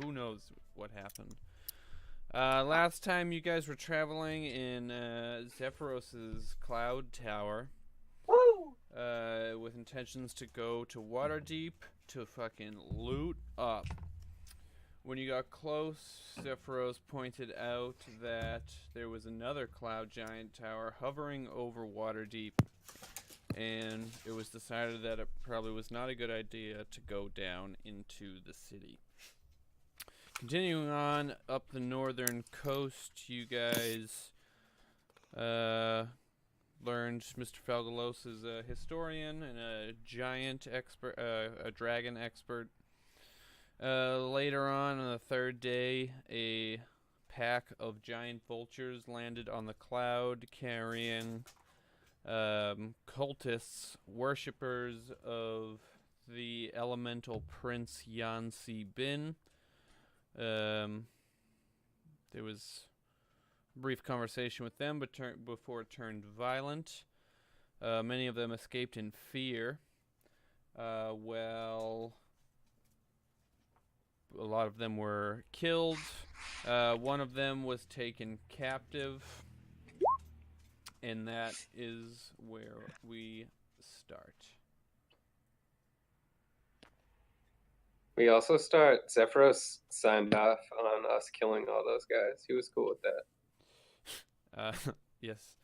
who knows what happened. Last time you guys were traveling in Zephyros's cloud tower, Woo! with intentions to go to Waterdeep to fucking loot up. When you got close, Zephyros pointed out that there was another cloud giant tower hovering over Waterdeep, and it was decided that it probably was not a good idea to go down into the city. Continuing on up the northern coast, you guys learned Mr. Falgalos is a historian and a giant expert, a dragon expert. Later on the third day, a pack of giant vultures landed on the cloud carrying cultists, worshippers of the elemental prince Yansi Bin. There was a brief conversation with them before it turned violent. Many of them escaped in fear. Well, a lot of them were killed. One of them was taken captive. And that is where we start. We also start. Zephyros signed off on us killing all those guys. He was cool with that. Yes.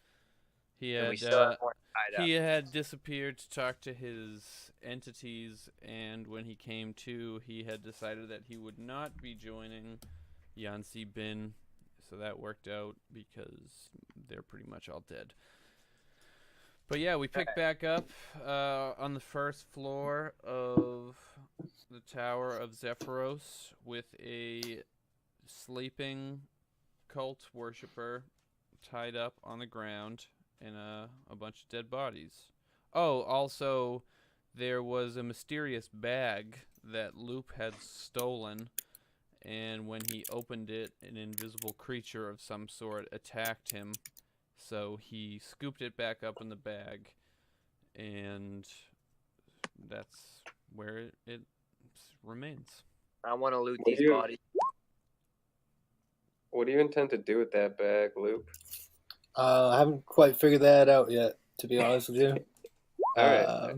He And had we still have more tied up. he had disappeared to talk to his entities, and when he came to, he had decided that he would not be joining Yansi Bin, so that worked out because they're pretty much all dead. But yeah, we pick back up on the first floor of the Tower of Zephyros with a sleeping cult worshipper tied up on the ground and a bunch of dead bodies. Oh, also, there was a mysterious bag that Loop had stolen, and when he opened it, an invisible creature of some sort attacked him. So he scooped it back up in the bag, and that's where it remains. I want to loot What these do you- bodies. What do you intend to do with that bag, Loop? I haven't quite figured that out yet, to be honest with you. All right.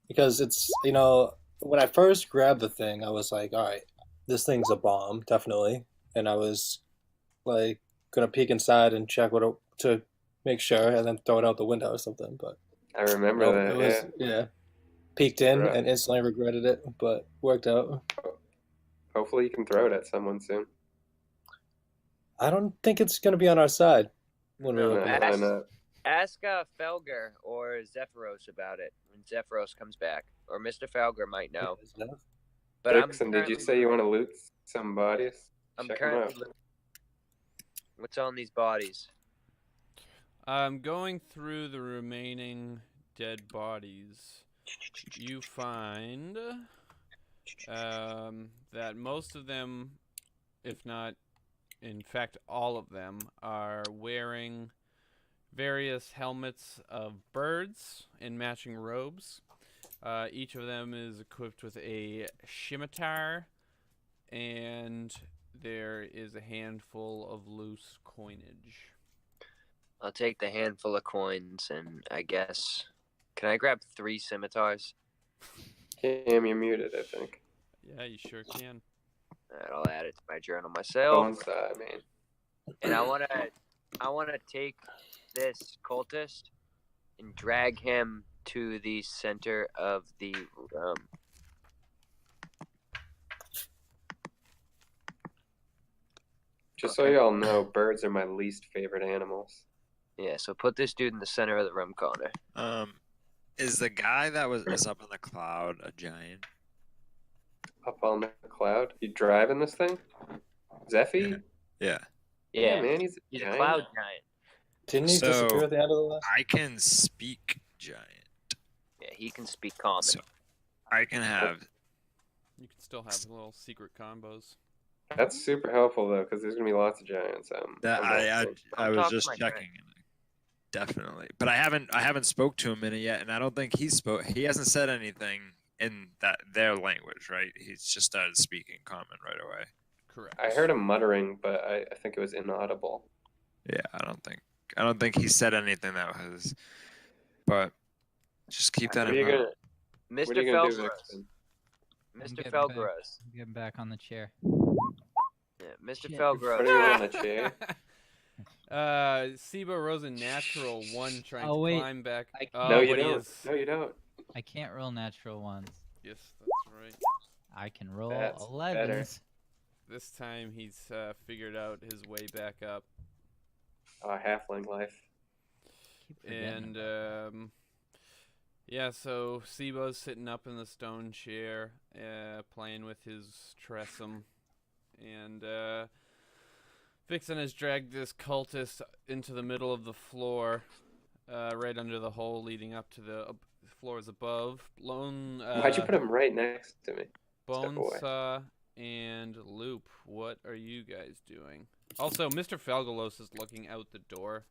Because it's, when I first grabbed the thing, I was like, all right, this thing's a bomb, definitely. And I was like, gonna peek inside and check to make sure and then throw it out the window or something. But I remember nope, that. it was, peeked in and instantly regretted it, but worked out. Hopefully you can throw it at someone soon. I don't think it's gonna be on our side when we No, look No, at why it. not? Ask Felger or Zephyros about it when Zephyros comes back. Or Mr. Felger might know. But Dixon, did you say you want to loot some bodies? I'm Check 'em currently out. looting. What's on these bodies? I'm going through the remaining dead bodies. You find that most of them, if not, in fact, all of them, are wearing various helmets of birds in matching robes. Each of them is equipped with a scimitar, and there is a handful of loose coinage. I'll take the handful of coins and I guess. Can I grab 3 scimitars? Cam, you're muted, I think. Yeah, you sure can. Alright, I'll add it to my journal myself. Phone side, man. And I wanna take this cultist and drag him to the center of the room. Just so y'all know, birds are my least favorite animals. Yeah, so put this dude in the center of the room, Connor. Is the guy that is up in the cloud a giant? Up on the cloud? You driving this thing? Zeffy? Yeah. Yeah, man, he's he's giant. a cloud giant. Didn't he So- disappear at the end of the last? I can speak giant. Yeah, he can speak common. So I can have. You can still have little secret combos. That's super helpful though, because there's gonna be lots of giants. That I I'm was talking just to my checking. Definitely, but I haven't spoke to him in it yet, and I don't think he spoke. He hasn't said anything in their language, right? He's just started speaking common right away. Correct. I heard him muttering, but I think it was inaudible. Yeah, I don't think he said anything that was. But just keep that What are in you mind. gonna Mr. do, Felgaros. Vixen? Mr. getting back. Felgaros. I'm getting back on the chair. Yeah, Mr. Shit. What Felgaros. are you on a chair? Sibo rolls a natural 1 trying Oh, to wait. climb back. I Oh, No, you but he don't. is- No, you don't. I can't roll natural ones. Yes, that's right. I can roll That's 11s. This time he's figured out his way back up. Halfling life. Keep forgetting And about yeah, so Sibo's sitting up in the stone chair, playing with his tressum, and Vixen has dragged this cultist into the middle of the floor, right under the hole leading up to the floors above. Lone. Why'd you put him right next to me? away. Bonesaw and Loop, what are you guys doing? Also, Mr. Falgalos is looking out the door.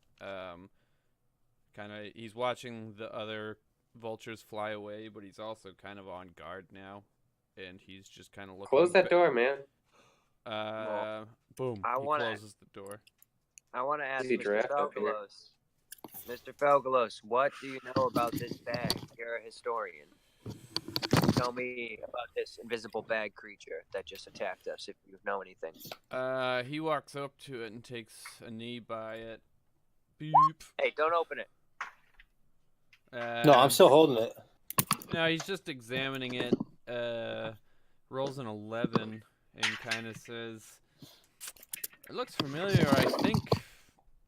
He's watching the other vultures fly away, but he's also kind of on guard now, and he's just kind of looking. Close that door, man. Boom. I He wanna- closes the door. I want to ask Easy Mr. draft up here. Felgalos. Mr. Felgalos, what do you know about this bag? You're a historian. Tell me about this invisible bag creature that just attacked us, if you know anything. He walks up to it and takes a knee by it. Beep. Hey, don't open it. No, I'm still holding it. No, he's just examining it. Rolls an 11 and kind of says, "It looks familiar, I think.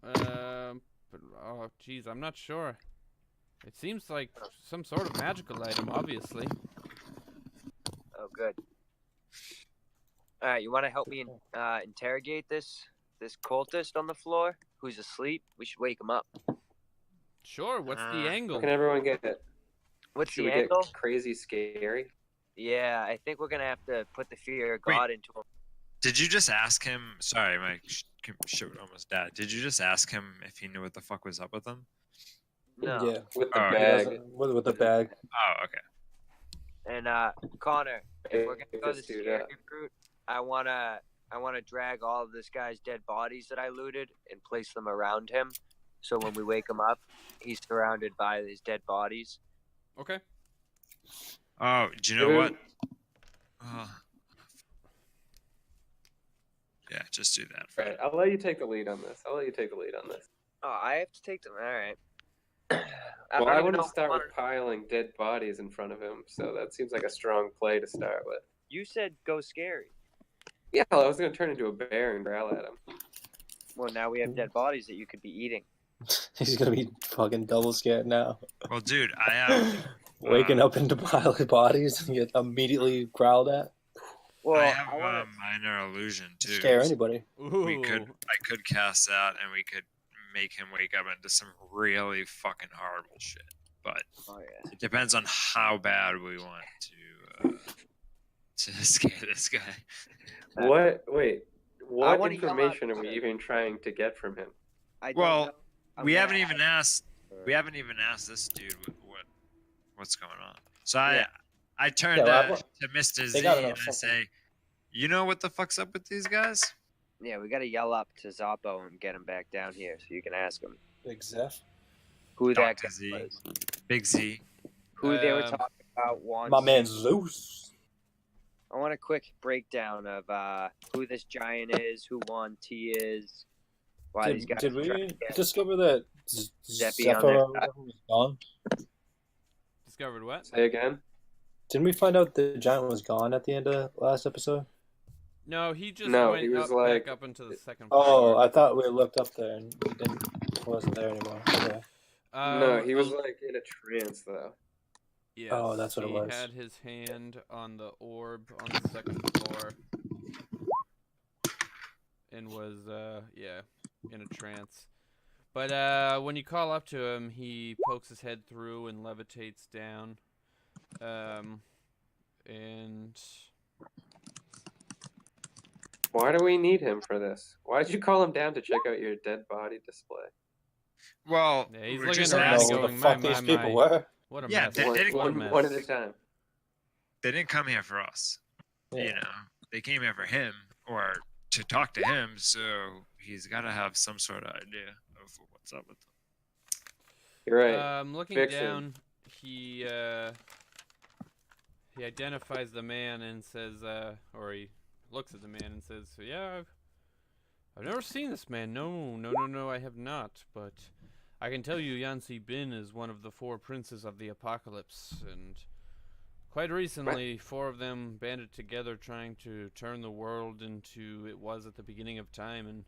But oh, geez, I'm not sure. It seems like some sort of magical item, obviously." Oh, good. All right, you want to help me interrogate this cultist on the floor who's asleep? We should wake him up. Sure. What's the angle? How can everyone get it? What's Should the we angle? get crazy scary? Yeah, I think we're gonna have to put the fear of Wait. God into him. Did you just ask him? Sorry, my shit would almost died. Did you just ask him if he knew what the fuck was up with him? No. Yeah, With the Oh, he bag. doesn't- with the bag. Oh, okay. And Connor, if we're gonna go the Just do scary that. route, I wanna drag all of this guy's dead bodies that I looted and place them around him, so when we wake him up, he's surrounded by his dead bodies. Okay. Oh, do you know Maybe- what? Yeah, just do that. Right, I'll let you take the lead on this. Oh, I have to take them. All right. Well, I don't even wouldn't know- start with piling dead bodies in front of him, so that seems like a strong play to start with. You said go scary. Yeah, well, I was going to turn into a bear and growl at him. Well, now we have dead bodies that you could be eating. He's gonna be fucking double scared now. Well, dude, I have Waking up into pile of bodies and get immediately growled at. Well, I have I wanna- a minor illusion too. Scare anybody. Ooh. I could cast that, and we could make him wake up into some really fucking horrible shit. But Oh yeah. it depends on how bad we want to scare this guy. What? Wait. What wanna yell out information are we to- even trying to get from him? I don't Well, know. I'm We gonna haven't ask even asked. for- We haven't even asked this dude what's going on. So Yeah. I turned Yeah, well, to Mr. Z they gotta know and I something. say, "You know what the fuck's up with these guys?" Yeah, we gotta yell up to Zappo and get him back down here so you can ask him Big Zeph. who that Dr. guy Z. was. Big Z. Who they were Um, talking about once. My man Zeus. I want a quick breakdown of who this giant is, who won T is, why these guys Did are trying we to get discover that Zeppy on Zephyr there. or whatever was gone? Discovered what? Say again? Didn't we find out the giant was gone at the end of last episode? No, he just No, went he was up, like- back up into the second Oh, floor. I thought we looked up there and he wasn't there anymore. Okay. No, he was um, like in a trance though. Yes, Oh, that's what it he was. had his hand on the orb on the second floor, and was in a trance. But when you call up to him, he pokes his head through and levitates down. And Why do we need him for this? Why did you call him down to check out your dead body display? Well, Yeah, he's we're looking just I don't know around asking. who the going, fuck "My, these my, people my." were. what a Yeah, mess! they- What a One mess. at a time. they didn't come here for us. Yeah. You know, they came here for him or to talk to him. So he's got to have some sort of idea of what's up with them. You're right. Looking Fix him. down, he identifies the man and says, or he looks at the man and says, "Yeah, I've never seen this man. No, I have not. But I can tell you, Yancy Bin is one of the 4 princes of the apocalypse, and quite recently, 4 of them banded together trying to turn the world into it was at the beginning of time, and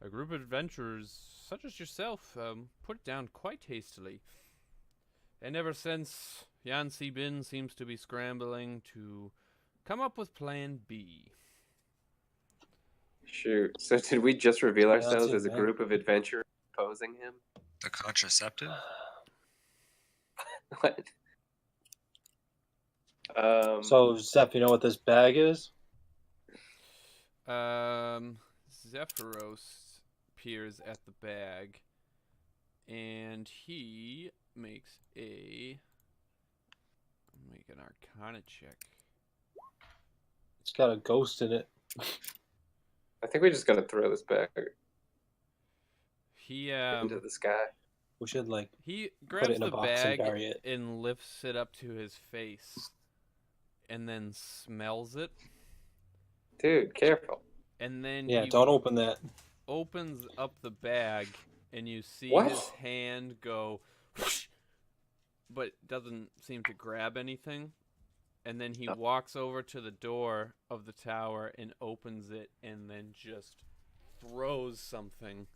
a group of adventurers, such as yourself, put it down quite hastily. And ever since, Yancy Bin seems to be scrambling to come up with Plan B." Shoot. So did we just reveal Yeah, ourselves that's it, as a man. group of adventurers opposing him? The contraceptive? What? So, Zeph, you know what this bag is? Zephyros peers at the bag, and he makes an Arcana check. It's got a ghost in it. I think we just gotta throw this back He into the sky. We should like he put it grabs in a the box bag and bury it. and lifts it up to his face, and then smells it, Dude, careful. and then Yeah, he don't open that. opens up the bag, and you see What? his hand go whoosh, but doesn't seem to grab anything. And then he walks over to the door of the tower and opens it, and then just throws something,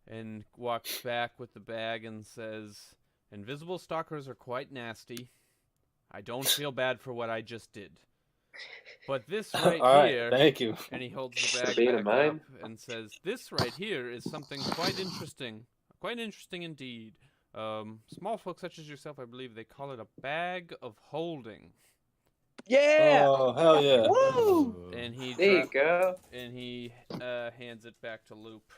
and walks back with the bag and says, "Invisible stalkers are quite nasty. I don't feel bad for what I just did. But this right All right, here," thank you. and he holds the bag being a back mime? up and says, "This right here is something quite interesting indeed. Small folk such as yourself, I believe they call it a bag of holding." Yeah. Oh, hell yeah. Woo! And he There you go. hands it back to Loop.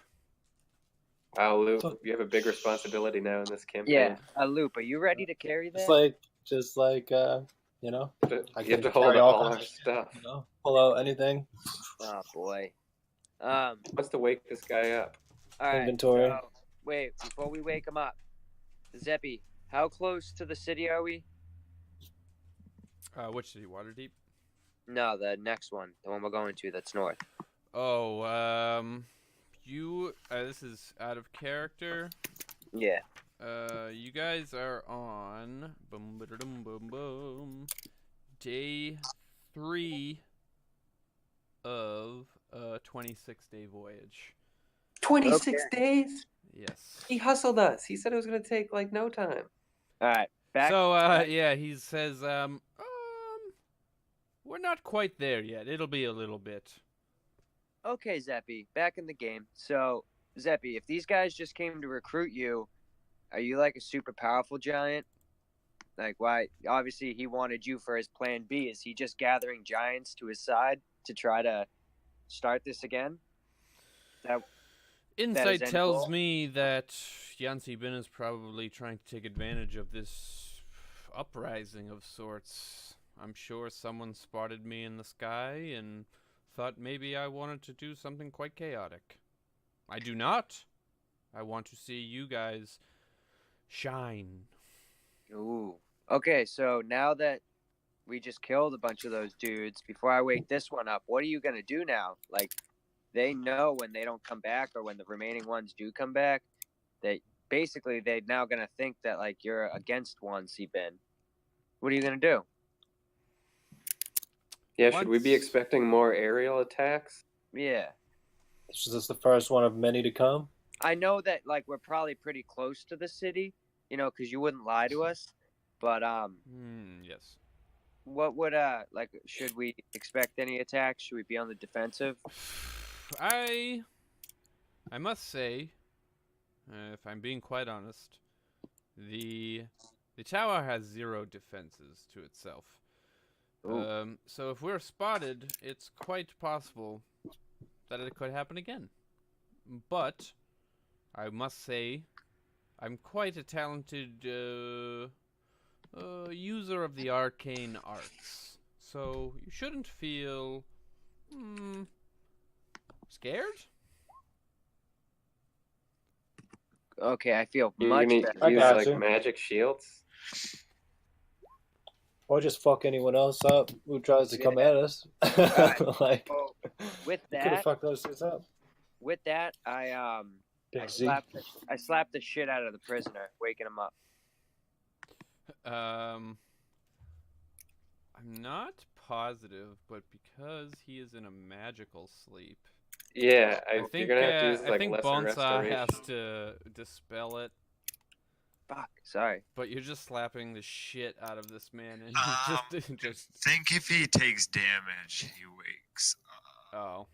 Wow, Luke, you have a big responsibility now in this campaign. Yeah. Loop, are you ready to carry that? It's just like, you know, You I have to can hold carry all all our kinds- stuff. you know, pull out anything. Oh boy. Wants to wake this guy up. All right. Inventory. So, wait, before we wake him up, Zeppy, how close to the city are we? Which city? Waterdeep? No, the next one, the one we're going to. That's north. Oh, you. This is out of character. Yeah. You guys are on day 3 of a 26-day voyage. 26 days? Yes. He hustled us. He said it was going to take, like, no time. All right. Back. So, yeah, he says, we're not quite there yet. It'll be a little bit. Okay, Zeppy, back in the game. So, Zeppy, if these guys just came to recruit you, are you like a super powerful giant? Like, why? Obviously, he wanted you for his plan B. Is he just gathering giants to his side to try to start this again? Insight end tells goal? me that Yancy Bin is probably trying to take advantage of this uprising of sorts. I'm sure someone spotted me in the sky and thought maybe I wanted to do something quite chaotic. I do not. I want to see you guys shine. Ooh. Okay, so now that we just killed a bunch of those dudes, before I wake this one up, what are you gonna do now? Like, they know when they don't come back, or when the remaining ones do come back, that basically they're now gonna think that like you're against Yancy Bin. What are you gonna do? Yeah, should we be Once- expecting more aerial attacks? Yeah. This is the first one of many to come. I know that like we're probably pretty close to the city, you know, because you wouldn't lie to us. But Yes. what would like should we expect any attacks? Should we be on the defensive? I must say, if I'm being quite honest, the tower has 0 defenses to itself. Ooh. So if we're spotted, it's quite possible that it could happen again. But I must say, I'm quite a talented user of the arcane arts. So you shouldn't feel scared. Okay, I feel You're much gonna better. I use got like you. magic shields? Or just fuck anyone else up who tries to come Yeah. at us. Alright, Like, so with we could have that, fucked those dudes up. I Big Z. slapped the shit out of the prisoner, waking him up. I'm not positive, but because he is in a magical sleep, Yeah, I you're think gonna have to use I like think lesser Bonesaw restoration. has to dispel it. Fuck, sorry. But you're just slapping the shit out of this man, and just Think if he takes damage, he wakes. oh.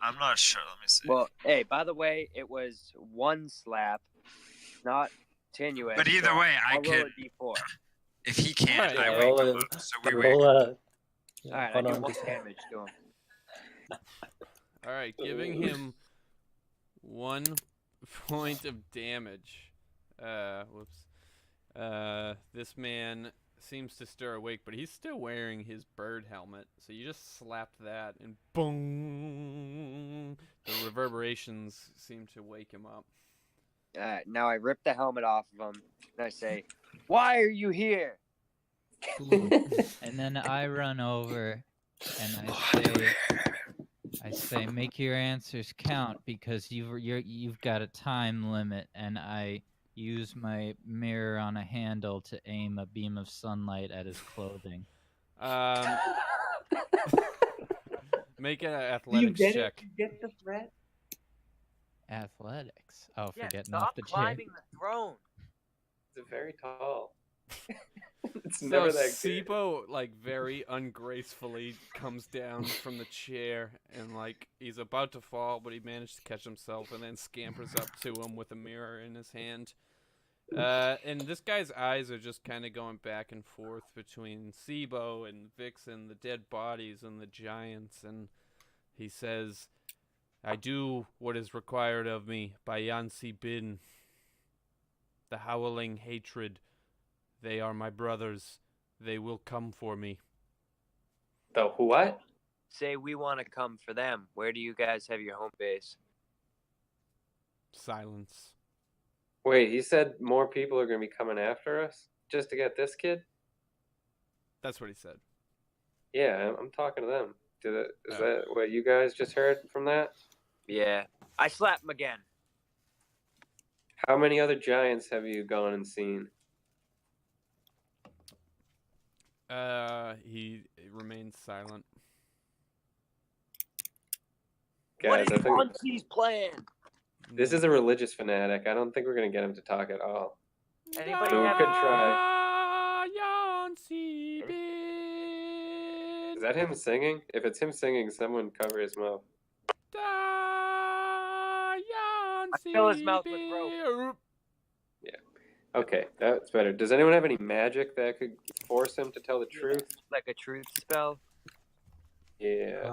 I'm not sure. Let me see. Well, hey, by the way, it was one slap, not continuous. But either so way, I I'll roll could. a d4. If he can't, Alright, I yeah, wake roll him it. up. So we wake. Roll All right, I hold do on, 1 just- damage to him. All right, giving him 1 point of damage. Whoops. This man seems to stir awake, but he's still wearing his bird helmet. So you just slap that, and boom! The reverberations seem to wake him up. All right, now I rip the helmet off of him, and I say, "Why are you here?" And then I run over and I say, make your answers count because you've got a time limit. And I use my mirror on a handle to aim a beam of sunlight at his clothing. Make an athletics check. You get the threat? Athletics. Oh, Yeah, forgetting stop off the chair. climbing the throne. It's very tall. It's So never that good. Sipo, like, very ungracefully comes down from the chair and, like, he's about to fall, but he managed to catch himself and then scampers up to him with a mirror in his hand. And this guy's eyes are just kind of going back and forth between Sibo and Vixen, the dead bodies and the giants, and he says, I do what is required of me by Yansi Bin. The howling hatred. They are my brothers. They will come for me. The what? Say we want to come for them. Where do you guys have your home base? Silence. Wait, he said more people are gonna be coming after us just to get this kid? That's what he said. Yeah, I'm talking to them. Is Oh. that what you guys just heard from that? Yeah, I slap him again. How many other giants have you gone and seen? He remains silent. What Guys, is I think Yansi's plan? this is a religious fanatic. I don't think we're gonna get him to talk at all. Anybody So we have could try. Yansi Bin. Is that him singing? If it's him singing, someone cover his mouth. fill his mouth with rope. Okay, that's better. Does anyone have any magic that could force him to tell the truth? Like a truth spell. Yeah.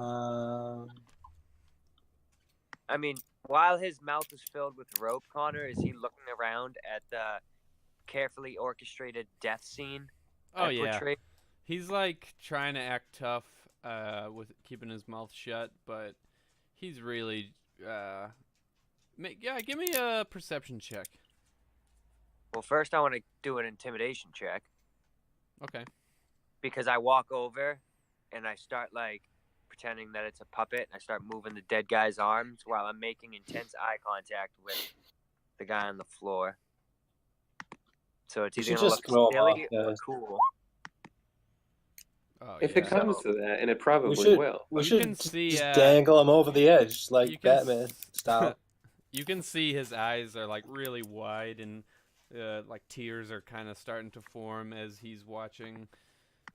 I mean, while his mouth is filled with rope, Connor, is he looking around at the carefully orchestrated death scene? Oh I yeah. portrayed? He's like trying to act tough, with keeping his mouth shut, but he's really, give me a perception check. Well, first I want to do an intimidation check Okay. because I walk over and I start like pretending that it's a puppet. And I start moving the dead guy's arms while I'm making intense eye contact with the guy on the floor. So it's You either should gonna just look throw him silly off, or guys. cool. Oh, If yeah. it comes to that, and it probably We should will. we You should can just see, dangle him over the edge like you can Batman style. You can see his eyes are like really wide and like tears are kind of starting to form as he's watching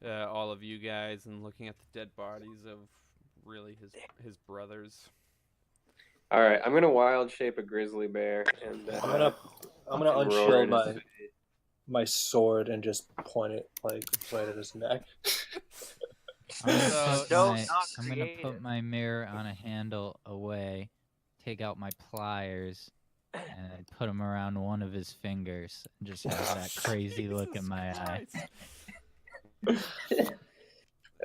all of you guys and looking at the dead bodies of really his brothers. All right, I'm gonna wild shape a grizzly bear, and I'm gonna and roar unshield in his my face. my sword and just point it like right at his neck. I'm gonna, So- put, No, my, not I'm gonna creative. put my mirror on a handle away, take out my pliers, and I put them around one of his fingers and just have that crazy look in my eye.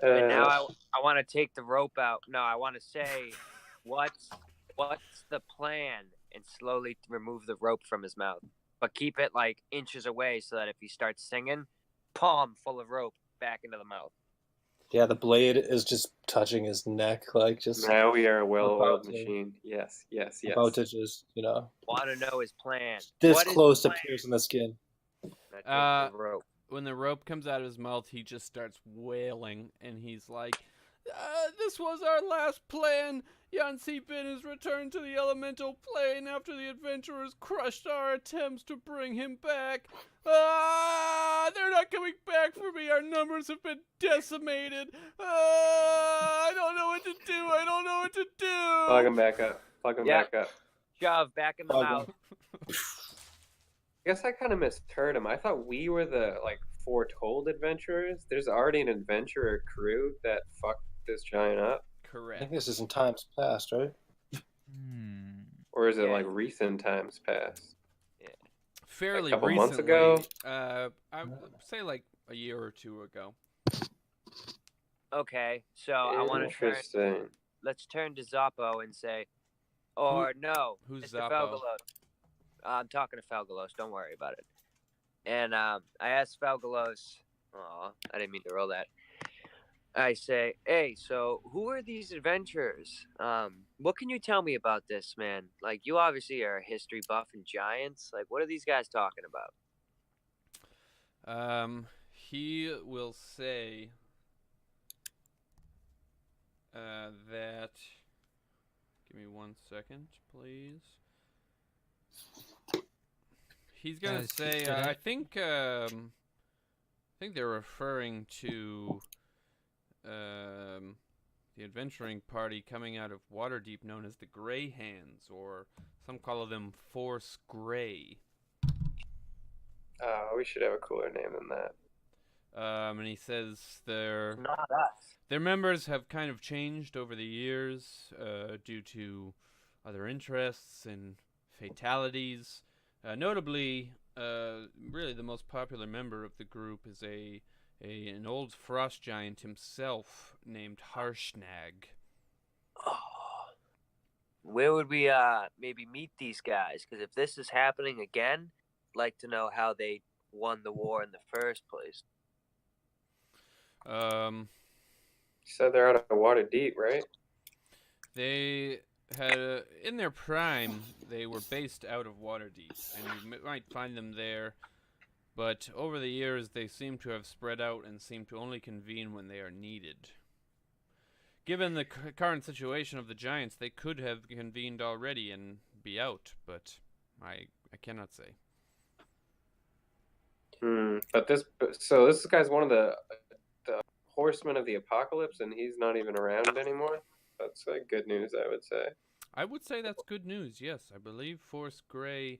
And now I want to take the rope out. No, I want to say, what's the plan? And slowly remove the rope from his mouth, but keep it like inches away so that if he starts singing, palm full of rope back into the mouth. Yeah, the blade is just touching his neck, like just Now we are a well-oiled about to- machine. Yes, yes, yes. about to just, Want to know his plan? this What is close the to plan? piercing the skin. I take the rope. When the rope comes out of his mouth, he just starts wailing, and he's like, this was our last plan. Yancy Bin has returned to the elemental plane after the adventurers crushed our attempts to bring him back. They're not coming back for me. Our numbers have been decimated. I don't know what to do. I don't know what to do. Plug him back up. Plug him Yeah. back up. Shove back in the Okay. mouth. I guess I kind of misheard him. I thought we were the foretold adventurers. There's already an adventurer crew that fucked this giant up, I Correct. think this is in times past, right? or is it Yeah. recent times past? Fairly couple recently. months ago? I would say like a year or two ago. Okay, so I want to turn. Interesting. Let's turn to Zoppo and say, or no, who's Mr. Zoppo? Felgalos. I'm talking to Felgalos. Don't worry about it. And I asked Felgalos. Aw, I didn't mean to roll that. I say, hey, so who are these adventurers? What can you tell me about this, man? Like, you obviously are a history buff and giants. Like, what are these guys talking about? He will say that. Give me 1 second, please. He's gonna Guys, say, did I- I think they're referring to the adventuring party coming out of Waterdeep, known as the Grey Hands, or some call them Force Grey. We should have a cooler name than that. And he says their Not us. members have kind of changed over the years due to other interests and fatalities. Notably, really the most popular member of the group is an old frost giant himself named Harshnag. Oh. Where would we maybe meet these guys? Because if this is happening again, I'd like to know how they won the war in the first place. You said they're out of Waterdeep, right? They had, in their prime, they were based out of Waterdeep, and you might find them there. But over the years, they seem to have spread out and seem to only convene when they are needed. Given the current situation of the giants, they could have convened already and be out, but I cannot say. But this guy's one of the horsemen of the apocalypse, and he's not even around anymore. That's good news, I would say. I would say that's good news, yes. I believe Force Grey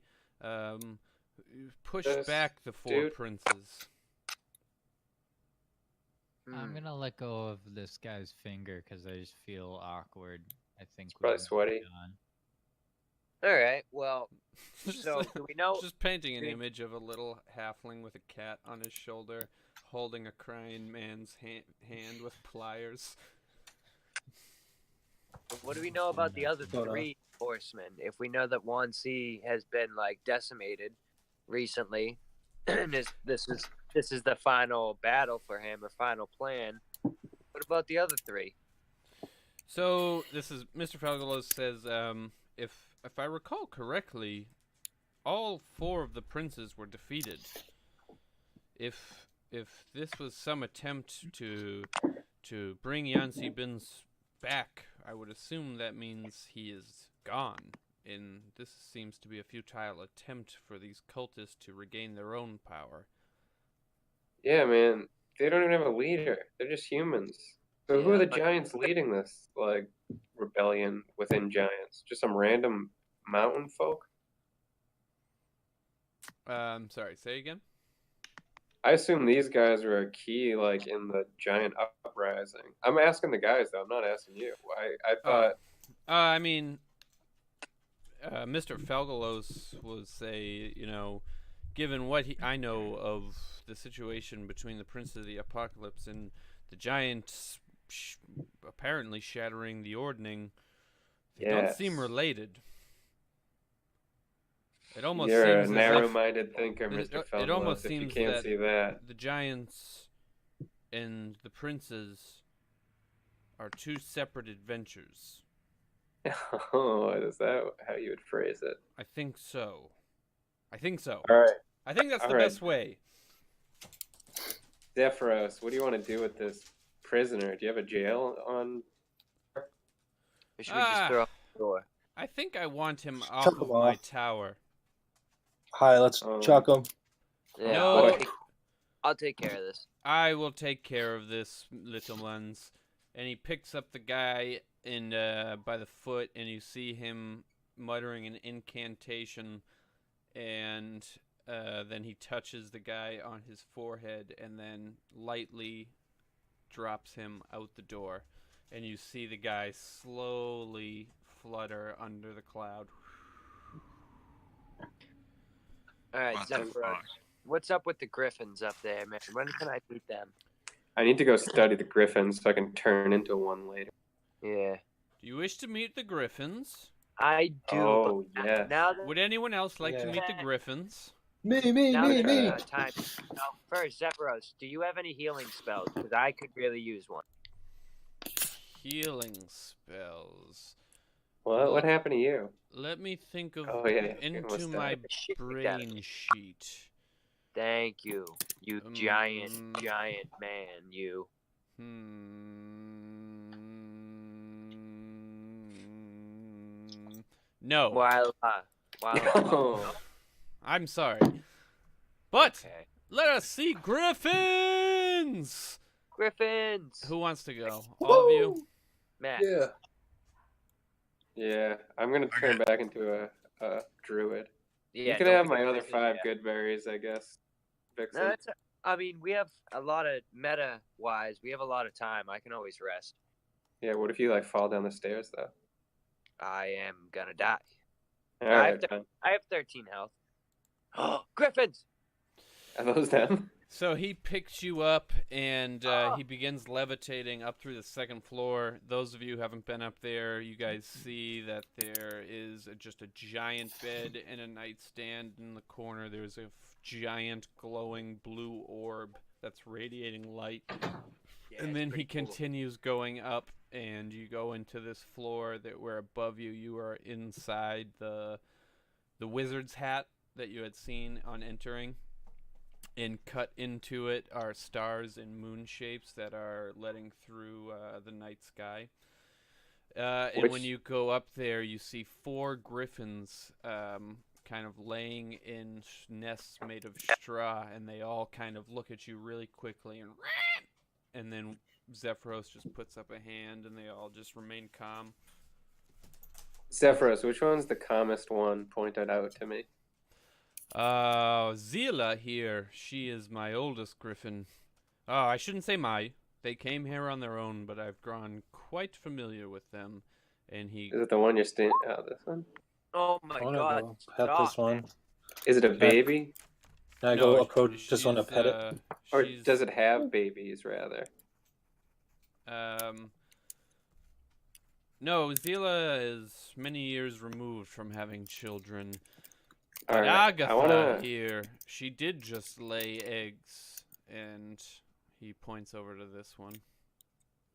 pushed back the four princes. I'm gonna let go of this guy's finger because I just feel awkward. I think It's probably we're sweaty. done. All right. Well, Just so like- do we know? Just painting an Green- image of a little halfling with a cat on his shoulder, holding a crying man's hand with pliers. What do we know about the other Hold on. 3 horsemen? If we know that Wansi has been decimated recently, and this is the final battle for him, or final plan. What about the other 3? So this is Mr. Falgalos says, if I recall correctly, all 4 of the princes were defeated. If this was some attempt to bring Yancy Bin's back, I would assume that means he is gone. And this seems to be a futile attempt for these cultists to regain their own power. Yeah, man. They don't even have a leader. They're just humans. So who are Yeah, the but- giants leading this rebellion within giants? Just some random mountain folk? Sorry, say again? I assume these guys were a key in the giant uprising. I'm asking the guys though, I'm not asking you. I thought I mean, Mr. Felgalos will say, you know, given what I know of the situation between the Prince of the Apocalypse and the giants apparently shattering the ordning, they don't seem Yes. related. It almost You're a seems as if narrow-minded thinker, it Mr. it almost Felgalos, if you seems can't that see that. the giants and the princes are two separate adventures. Oh, is that how you would phrase it? I think so. I think so. All right. I think that's All the right. best way. Zephyros, what do you want to do with this prisoner? Do you have a jail on? Or should we just throw out the door? I think I want him off Chuck of him my off. tower. Hi, let's chuck him. Yeah, No. I'll take care of this. I will take care of this, little ones. And he picks up the guy in by the foot, and you see him muttering an incantation, and then he touches the guy on his forehead, and then lightly drops him out the door. And you see the guy slowly flutter under the cloud. All right, What the Zephyros, fuck? what's up with the griffins up there, man? When can I meet them? I need to go study the griffins so I can turn into one later. Yeah, Do you wish to meet the Griffins? I do. Oh, but yes. Now that Would anyone else like to Yeah. meet the Griffins? Me. now that time. First, Zephyros, do you have any healing spells? Because I could really use one. Healing spells. What happened to you? Let me think of Oh, yeah, you into almost my died. Shit, you got it. brain sheet. Thank you, you giant man, you. No, While Oh. I'm sorry. But okay. let us see Griffins! Griffins. Who wants to go? All of you? Matt. Yeah. Yeah, I'm gonna turn back into a druid. Yeah, You can don't have be my a other wizard, 5 yeah. good berries, I guess. Vixen. No, I mean, we have a lot of meta-wise. We have a lot of time. I can always rest. Yeah, what if you like fall down the stairs though? I am gonna die. All I right, have to- fine. I have 13 health. Oh, Griffins! Are those them? So he picks you up and he begins levitating up through the second floor. Those of you who haven't been up there, you guys see that there is just a giant bed and a nightstand in the corner. There's a giant glowing blue orb that's radiating light. Yeah, And it's then he pretty cool. continues going up, and you go into this floor where above you are inside the wizard's hat that you had seen on entering. And cut into it are stars and moon shapes that are letting through the night sky. And when you go up there, you see 4 griffins kind of laying in nests made of straw, and they all kind of look at you really quickly, and then Zephyros just puts up a hand, and they all just remain calm. Zephyros, which one's the calmest one? Point it out to me. Zila here. She is my oldest griffin. Oh, I shouldn't say my. They came here on their own, but I've grown quite familiar with them. And he. Is it the one you're standing? Oh, this one. Oh my I wanna god. go pet stop, this one. man. Is it a baby, Can I No, go approach this one to she's, pet it? or she's, does it have babies rather? No, Zila is many years removed from having children. All But right, Agatha I wanna. here, she did just lay eggs, and he points over to this one.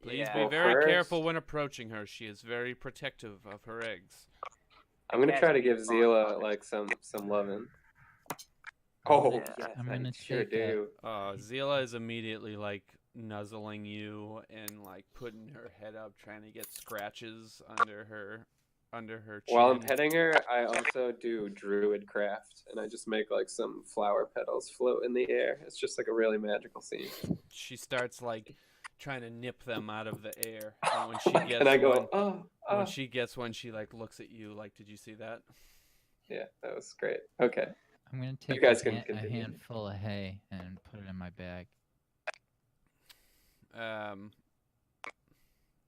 Please Yeah. be Well, very first- careful when approaching her. She is very protective of her eggs. I'm gonna try to give Yes, Zila like some loving. Oh, Yeah, yes, I'm I gonna sure take that. do. Zila is immediately like nuzzling you and like putting her head up, trying to get scratches under her chin. While I'm petting her, I also do druid craft, and I just make like some flower petals float in the air. It's just like a really magical scene. She starts like trying to nip them out of the air, and when she gets and I go, one, oh, when she gets one, she like looks at you like, "Did you see that?" yeah, that was great. Okay, I'm gonna take guys a, can a continue. handful of hay and put it in my bag.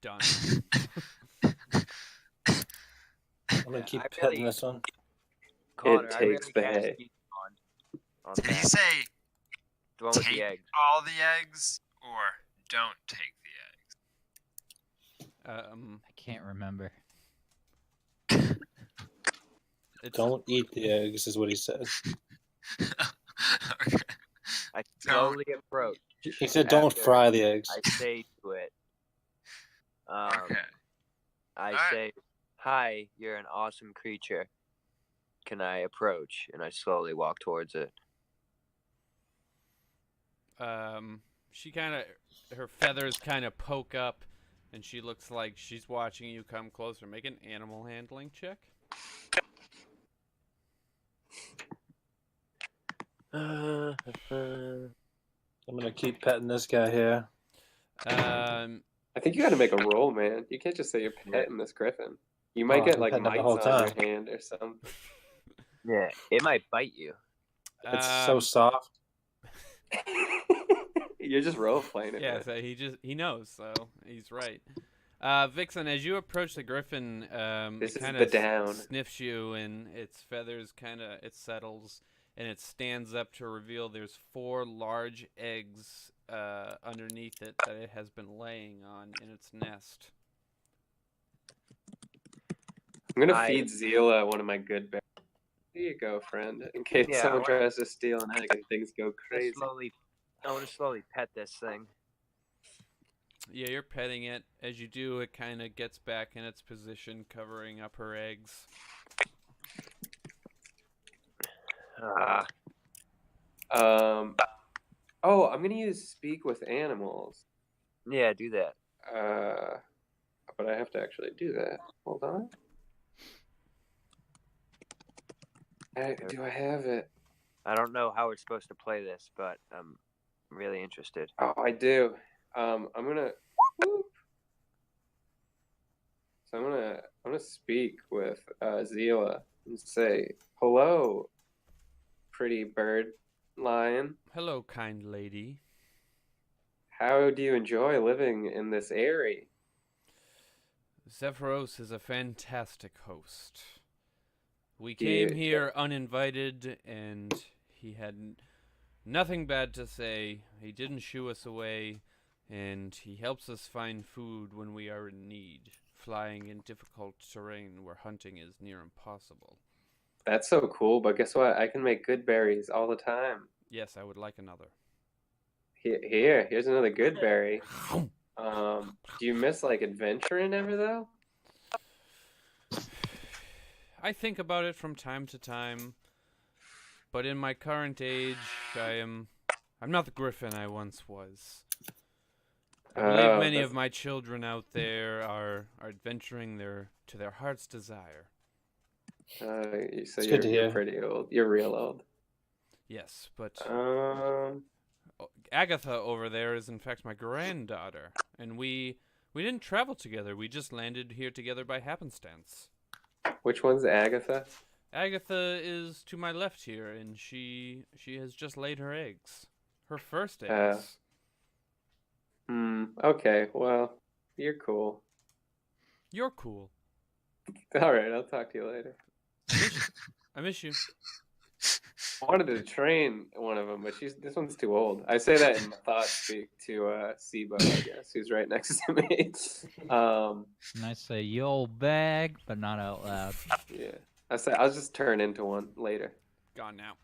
Done. I'm gonna keep I petting really- this one. Connor, I takes really the gotta hay. speak on Did he that. say The one with take the egg. all the eggs or don't take the eggs? I can't remember. It's, Don't eat the eggs, is what he said. Okay. I Don't- slowly approach. He said, "Don't After fry the eggs." I say to it. Okay. I Alright. say, "Hi, you're an awesome creature. Can I approach?" And I slowly walk towards it. she kind of, her feathers kind of poke up, and she looks like she's watching you come closer. Make an animal handling check. I'm gonna keep petting this guy here. I think you got to make a roll, man. You can't just say you're petting this griffin. You might Oh, get I've like been petting mites him the whole on your time. hand or something. Yeah, it might bite you. It's so soft. You're just role playing it. Yeah, man. so he knows, so he's right. Vixen, as you approach the griffin, This it is kind the of down. sniffs you, and its feathers it settles, and it stands up to reveal there's 4 large eggs underneath it that it has been laying on in its nest. I'm gonna I- feed Zila one of my good berries. Here you go, friend. In case Yeah, someone I tries to steal an egg and things go I crazy. want to slowly pet this thing. Yeah, you're petting it. As you do, it kind of gets back in its position, covering up her eggs. Oh, I'm gonna use speak with animals. Yeah, do that. But I have to actually do that. Hold on. Do I have it? I don't know how we're supposed to play this, but I'm really interested. Oh, I do. I'm gonna. Whoop. So I'm gonna speak with Zila and say, "Hello, pretty bird lion. Hello, kind lady. How do you enjoy living in this area?" Zephyros is a fantastic host. We Do came you- here uninvited, and he had nothing bad to say. He didn't shoo us away, and he helps us find food when we are in need, flying in difficult terrain where hunting is near impossible. That's so cool, but guess what? I can make good berries all the time. Yes, I would like another. Here's another good berry. Do you miss like adventuring ever though? I think about it from time to time, but in my current age, I'm not the griffin I once was. I believe Oh, many that's- of my children out there are adventuring to their heart's desire. So It's you're, good to you're hear. pretty old. You're real old. Yes, but Um, Agatha over there is in fact my granddaughter, and we didn't travel together. We just landed here together by happenstance. which one's Agatha? Agatha is to my left here, and she has just laid her eggs. Her first Uh, eggs. Okay, well, you're cool. You're cool. All right, I'll talk to you later. I miss you. I wanted to train one of them, but this one's too old. I say that in thought speak to Sibo, I guess, who's right next to me. And I say, yo, bag, but not out loud. Yeah. I'll just turn into one later. Gone now.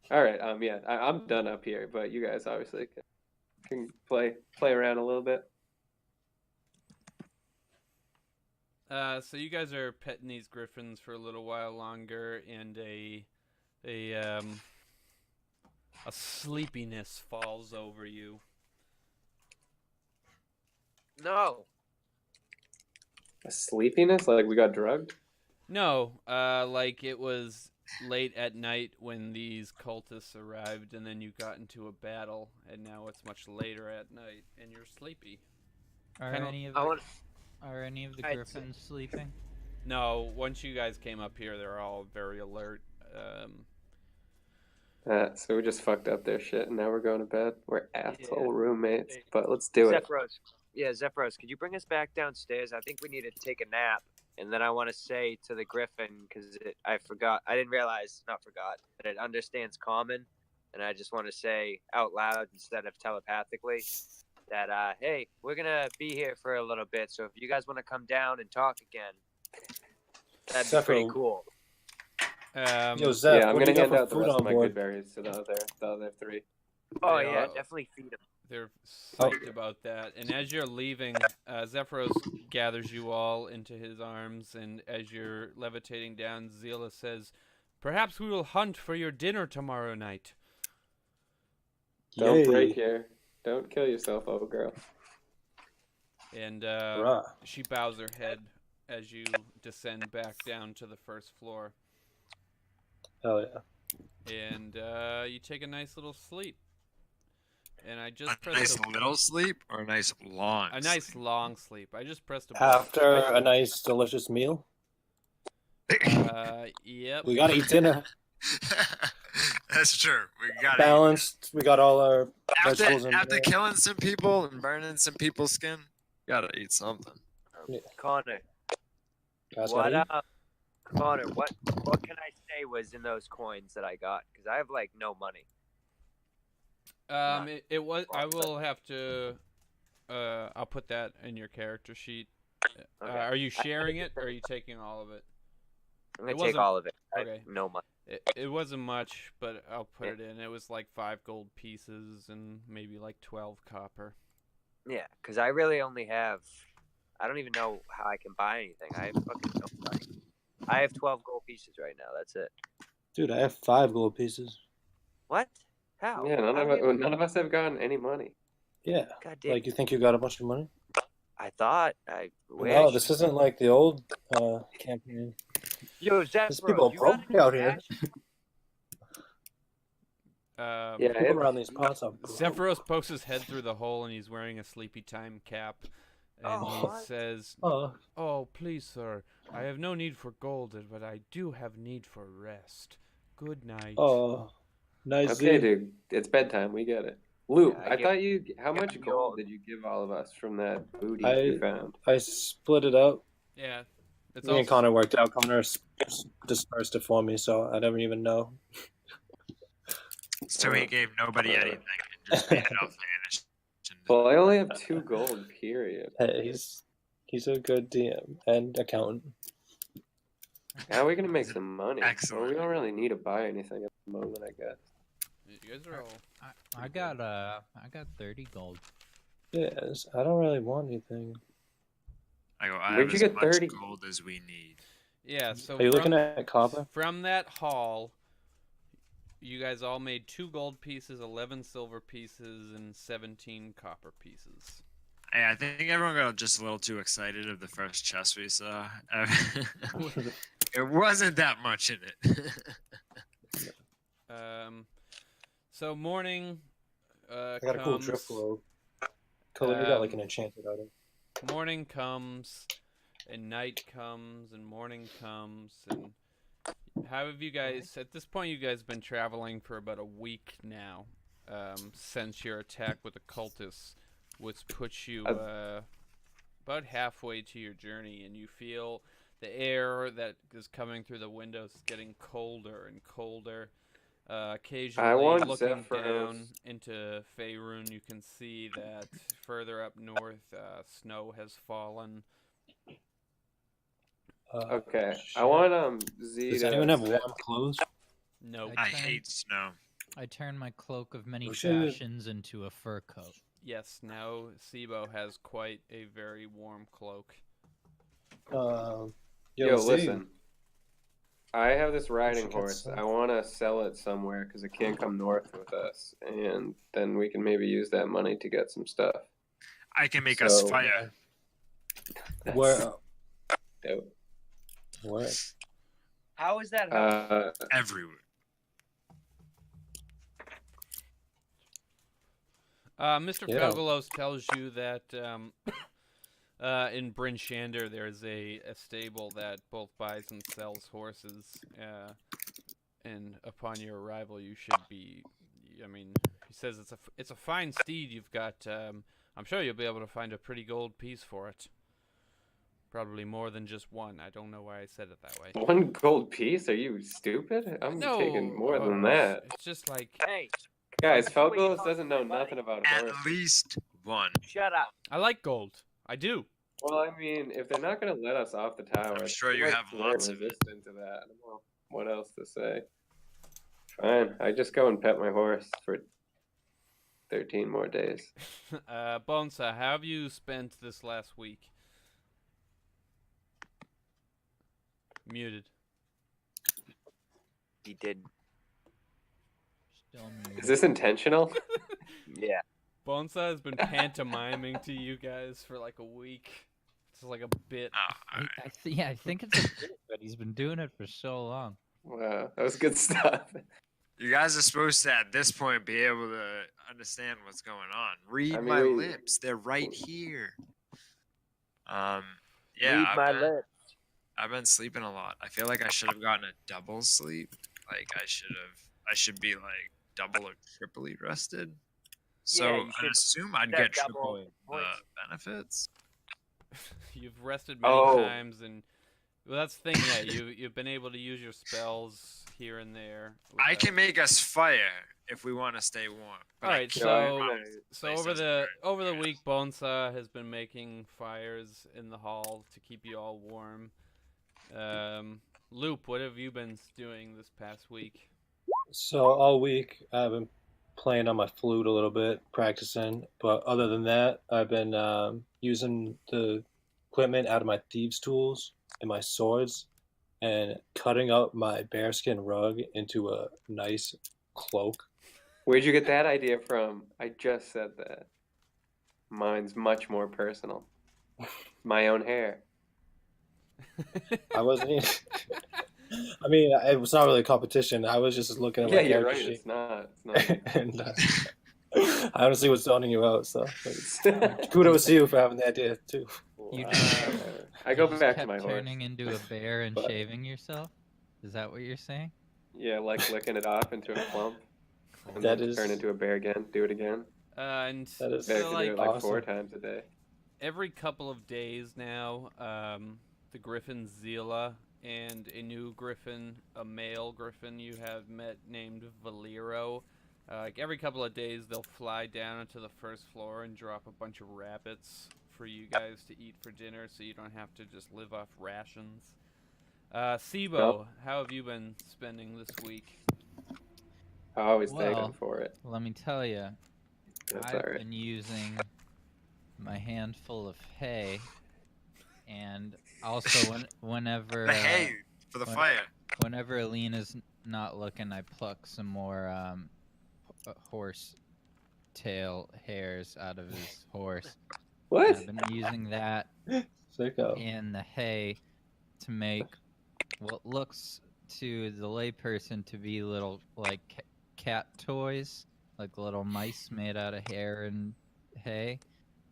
All right. Yeah. I'm done up here, but you guys obviously can play around a little bit. So you guys are petting these griffins for a little while longer, and a sleepiness falls over you. No. A sleepiness, like we got drugged. No, like it was late at night when these cultists arrived, and then you got into a battle, and now it's much later at night, and you're sleepy. Are Kinda- any of I the, want. are any of the I'd griffins sleeping? No, once you guys came up here, they're all very alert. So we just fucked up their shit, and now we're going to bed. We're asshole Yeah. roommates, but let's do it. Zephyros. Yeah, Zephyros, could you bring us back downstairs? I think we need to take a nap, And then I want to say to the griffin, because I forgot, I didn't realize, not forgot, that it understands common. And I just want to say out loud instead of telepathically that, hey, we're going to be here for a little bit. So if you guys want to come down and talk again, that'd be pretty Sephiroth. cool. Yo, Zeph, I'm what do gonna you hand got for out the food rest on of my board? good berries to the other three. Oh, They yeah, are- definitely feed them. They're psyched about that. And as you're leaving, Zephyros gathers you all into his arms, and as you're levitating down, Zila says, "Perhaps we will hunt for your dinner tomorrow night." Don't Yay. break here. Don't kill yourself, oh girl. And Bruh. she bows her head as you descend back down to the first floor. Hell yeah. And you take a nice little sleep. And I just A pressed nice little sleep or a nice long a nice sleep? long sleep. I just pressed a button. After a nice, delicious meal, Yep. we gotta eat dinner. That's true. We got Balanced. We got all our vegetables after, in after killing some people and burning some people's skin, gotta eat something. Connor, Guys what, gotta eat. Connor, what can I say was in those coins that I got? Because I have, like, no money. It was. I will have to. I'll put that in your character sheet. Okay. Are you sharing it, or are you taking all of it? I'm going it to take wasn't- all of it. I have okay. no money. It wasn't much, but I'll put it in. It was like 5 gold pieces and maybe like 12 copper. Yeah, because I really only have. I don't even know how I can buy anything. I have fucking no money. I have 12 gold pieces right now. That's it. Dude, I have 5 gold pieces. What? How? Yeah, How do you- none of us have gotten any money. Yeah. God damn. Like, you think you got a bunch of money? I thought. I wish. No, this isn't like the old campaign. Yo, There's people Zephyros, you got broke out here. Yeah, People around these parts are broke. Zephyros pokes his head through the hole, and he's wearing a sleepy time cap. And Oh, he what? says, Oh, "Oh, please, sir, I have no need for gold, but I do have need for rest. Good night." oh. Nice. Okay, Z. dude, it's bedtime. We get it. Luke, Yeah, I I give- thought you. How give much you gold all- did you give all of us from that booty I- you found? I split it up. Yeah, it's Me and also Connor worked out. Connor dispersed it for me, so I don't even know. So he gave nobody anything and just made it all vanished. Well, I only have 2 gold. Period. Hey, he's a good DM and accountant. How are we gonna make some money? Excellent. Well, we don't really need to buy anything at the moment, I guess. you guys are all. I got 30 gold. Yes, I don't really want anything. I go, I Where'd have you as get much 30? gold as we need. Yeah. So Are you from, looking at copper? from that hall, you guys all made 2 gold pieces, 11 silver pieces, and 17 copper pieces. Hey, I think everyone got just a little too excited of the first chest we saw. It wasn't that much in it. So morning I got a cool comes. drift globe. Color, you got like an enchanted item. Morning comes, and night comes, and morning comes, and how have you guys? At this point, you guys have been traveling for about a week now, since your attack with the cultists, which puts you about halfway to your journey, and you feel the air that is coming through the windows is getting colder and colder. Occasionally, want looking Zephyros. down into Faerun, you can see that further up north, snow has fallen. Okay, I shit. want Z Does to. anyone have warm clothes? Nope. I Okay. hate snow. I turned my cloak of many We should- fashions into a fur coat. Yes, now Sibo has quite a very warm cloak. Yo, Z, listen. I have this riding get horse. some. I want to sell it somewhere because it can't come north with us, and then we can maybe use that money to get some stuff. I can make us So- fire. Where? Dope. Where? How is that helpful? Everywhere. Mr. Yeah. Felgalos tells you that in Bryn Shander there's a stable that both buys and sells horses, and upon your arrival you should be. I mean, he says it's a fine steed you've got. I'm sure you'll be able to find a pretty gold piece for it. Probably more than just one. I don't know why I said it that way. 1 gold piece? Are you stupid? I'm taking more than that. It's just like Hey, Guys, Wait, Fogos doesn't know buddy. nothing about At horses. least one. shut up. I like gold. I do. Well, I mean, if they're not going to let us off the tower, I'm sure you like, have we're lots of it. resistant to that. I don't know what else to say. Fine, I just go and pet my horse for 13 more days. Bonsa, how have you spent this last week? Muted. He did. Still Is muted. this intentional? Yeah. Bonsa has been pantomiming to you guys for like a week. It's like a bit. Oh, all right. I think it's a bit, but he's been doing it for so long. Wow, that was good stuff. You guys are supposed to, at this point, be able to understand what's going on. Read I mean, my we- lips; they're right here. Yeah, Read my been, lips. I've been sleeping a lot. I feel like I should have gotten a double sleep. Like I should be like double or triply rested. So Yeah, you I'd should assume I'd get get double triple points. benefits. You've rested many Oh. times, and well, that's the thing. Yeah, you've been able to use your spells here and there. I without- can make us fire if we want to stay warm. But I Alright, can't so- promise So place over doesn't the burn. over the week, Bonsa has been making fires in the hall to keep you all warm. Loop, what have you been doing this past week? So all week I've been playing on my flute a little bit, practicing. But other than that, I've been using the equipment out of my thieves' tools and my swords, and cutting up my bearskin rug into a nice cloak. Where'd you get that idea from? I just said that. Mine's much more personal. My own hair. I wasn't. Even... I mean, it was not really a competition. I was just looking at my Yeah, you're character right. sheet. It's not. It's not. And I honestly was zoning you out. So kudos to you for having the idea too. You Wow. just- I go You just back to kept my horse. turning into a bear and But- shaving yourself. Is that what you're saying? Yeah, like licking it off into a clump. And That then is- turn into a bear again. Do it again. And That is- I have so to like do it like awesome. 4 times a day. every couple of days now, the Griffin Zila and a new Griffin, a male Griffin you have met named Valero. Like every couple of days, they'll fly down into the first floor and drop a bunch of rabbits for you guys to eat for dinner, so you don't have to just live off rations. Sibo, how have you been spending this week? Always Well, thanking for it. Let me tell you, That's I've alright. been using my handful of hay, and also whenever The hay for the when- fire. whenever Alina's not looking, I pluck some more horse tail hairs out of his horse. What? I've been using that Sicko. in the hay to make what looks to the layperson to be little like cat toys, like little mice made out of hair and hay.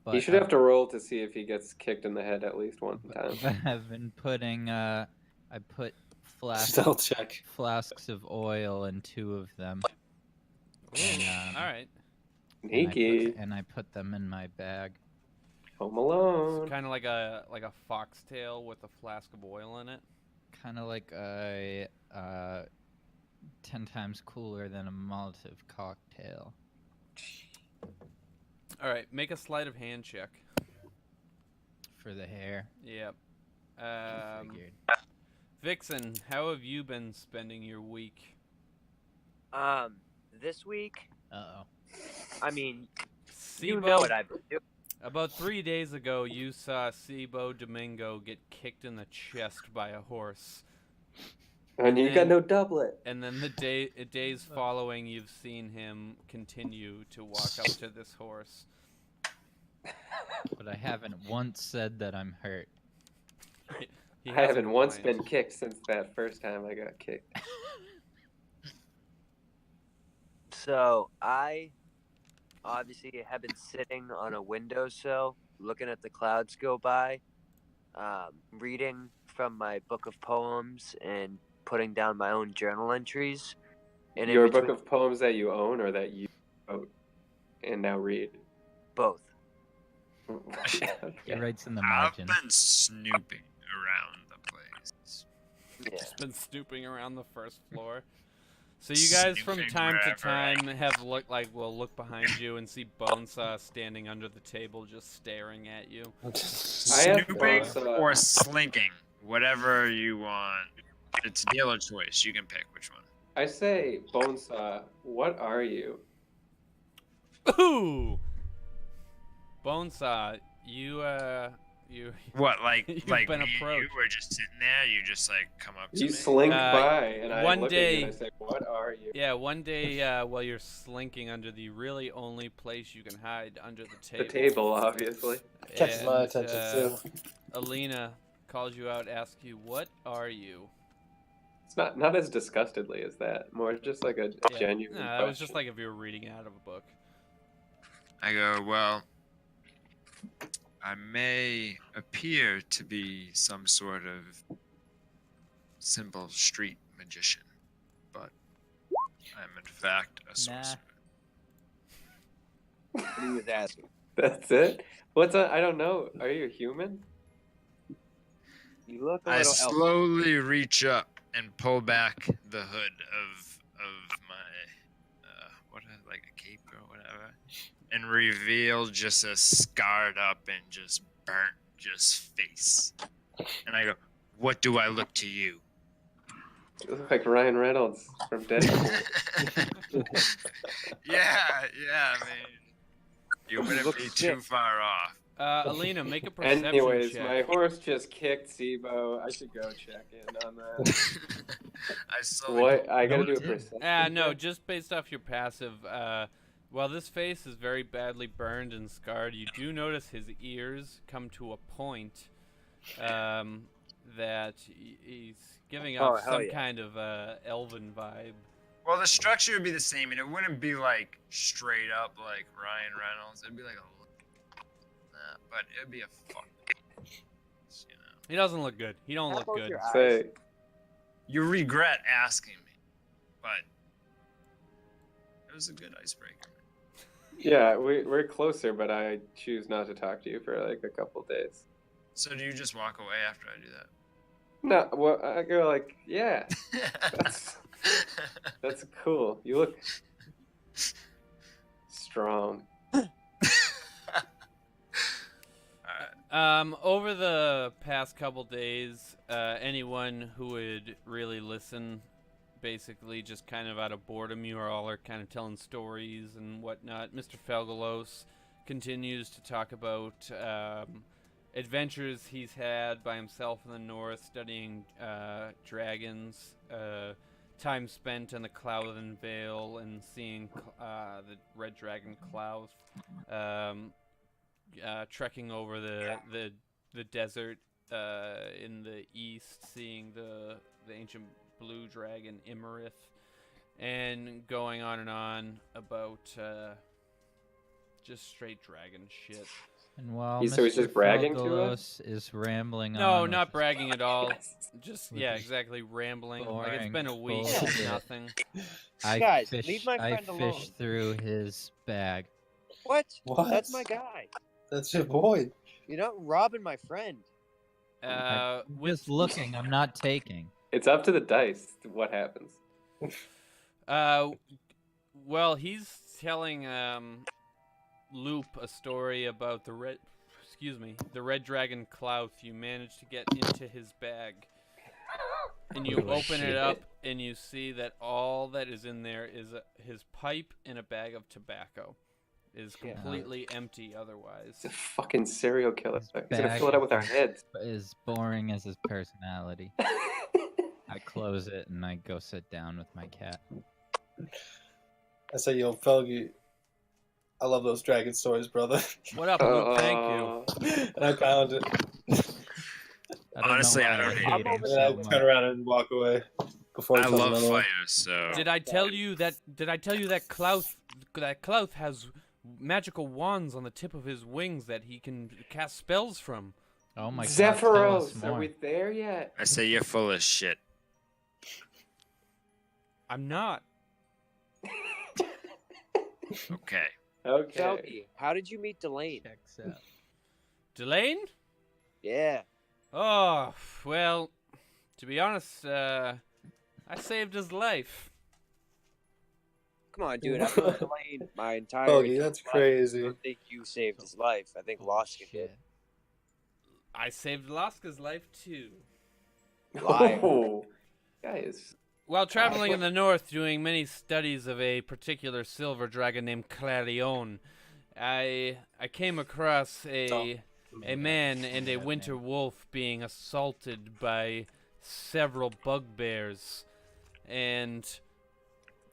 But He should have to roll to see if he gets kicked in the head at least one time. I've been putting I put Stealth check. flasks of oil in 2 of them. And, All right, Sneaky. and I put them in my bag. Home Alone. kind of like a foxtail with a flask of oil in it. Kind of like a 10 times cooler than a Molotov cocktail. All right, make a sleight of hand check. For the hair. Yep. Figured. Vixen, how have you been spending your week? This week, Uh-oh. I mean, Sibo, you know what I've been doing. about 3 days ago, you saw Sibo Domingo get kicked in the chest by a horse. And you got no doublet. And then the days following, you've seen him continue to walk up to this horse. But I haven't once said that I'm hurt. He I hasn't haven't once complained. been kicked since that first time I got kicked. So I obviously have been sitting on a windowsill, looking at the clouds go by, reading from my book of poems and putting down my own journal entries. And in Your book between- of poems that you own or that you wrote and now read? both. He writes in the I've margin. been snooping around the place. Yeah. It's been snooping around the first floor. So you guys, from Snooping time to wherever I time, have look behind you and see Bonesaw standing under the table, just staring at you. I have Snooping Bonesaw. or slinking, whatever you want. It's dealer choice. You can pick which one. I say, Bonesaw, what are you? Ooh, Bonesaw, you What, like, You've like been me and you approached. were just sitting there? You just like come up to You me. slink Uh, by, and I one look at day- you and I say, what are you? Yeah, one day while you're slinking under the really only place you can hide under the The table. table, obviously. Catches my and, attention too. Alina calls you out, asks you, "What are you?" It's not as disgustedly as that. More just like a Yeah. genuine No, question. that was just like if you were reading out of a book. I go, well, I may appear to be some sort of simple street magician, but I'm in fact a Nah. sorcerer. What he was asking. That's it? What's a, I don't know. Are you a human? You look a I little elf. slowly reach up and pull back the hood of my what like a cape or whatever, and reveal just a scarred up and just burnt just face. And I go, "What do I look to you?" You look like Ryan Reynolds from Deadpool. yeah. I mean, you wouldn't look be sick. too far off. Alina, make a perception Anyways, check. my horse just kicked Sibo. I should go check in on that. I slowly What? I gotta No, do a it did. perception. No, check? just based off your passive. While this face is very badly burned and scarred, you do notice his ears come to a point that he's giving Oh, off hell some yeah. kind of elven vibe. Well, the structure would be the same, and it wouldn't be like straight up like Ryan Reynolds. It'd be like but it'd be a fuck. You know, He doesn't look good. He don't How look about good. your eyes? Say, you regret asking me, but it was a good icebreaker. yeah, we're closer, but I choose not to talk to you for like a couple days. So do you just walk away after I do that? No, well, I go like, yeah, that's cool. You look strong. Over the past couple days, anyone who would really listen, basically just kind of out of boredom, you all are kind of telling stories and whatnot. Mr. Felgalos continues to talk about adventures he's had by himself in the north, studying dragons, time spent in the Cloudland Vale and seeing the Red Dragon Clouth. Trekking over the desert in the east, seeing the ancient blue dragon Imarith, and going on and on about just straight dragon shit. And while So he's Mr. just bragging to us? Felgalos is rambling on. No, with not his bragging at all. Yes. Just With yeah, his exactly, rambling. Like it's boring been a week, bullshit. nothing. I Guys, fish, leave my I friend alone. fish through his bag. What? What? That's my guy. That's your boy. You're not robbing my friend. I'm With just looking. I'm not taking. It's up to the dice what happens. well, he's telling Loop a story about the red dragon Clouth. You managed to get into his bag, and you Oh, open it shit. up, and you see that all that is in there is his pipe and a bag of tobacco. Is Yeah. completely empty otherwise. It's a fucking serial killer. His He's gonna bag fill it out with our heads. As boring as his personality. I close it and I go sit down with my cat. I say, yo, Felgy, I love those dragon stories, brother. What up, Luke? Thank you. And I pound it. I don't Honestly, know I why don't hate hate it. him And then so I much. turn around and walk away. Before he I tells love another one. fire, so Did I tell you that Clouth has magical wands on the tip of his wings that he can cast spells from? Oh my god. Tell us Zephyros, are more. we there yet? I say you're full of shit. I'm not. Okay. Okay. Shelby, how did you meet Delane? Checks out. Delane? Yeah. Oh, well, to be honest, I saved his life. Come on, dude. I've known Delane my entire Foggy, adult that's life. I crazy. don't think you saved his life. I think Loska did. Bullshit. I saved Laska's life, too. Liar. Oh, guys. While traveling in the north doing many studies of a particular silver dragon named Clarion, I came across a man and a That winter name. wolf being assaulted by several bugbears. And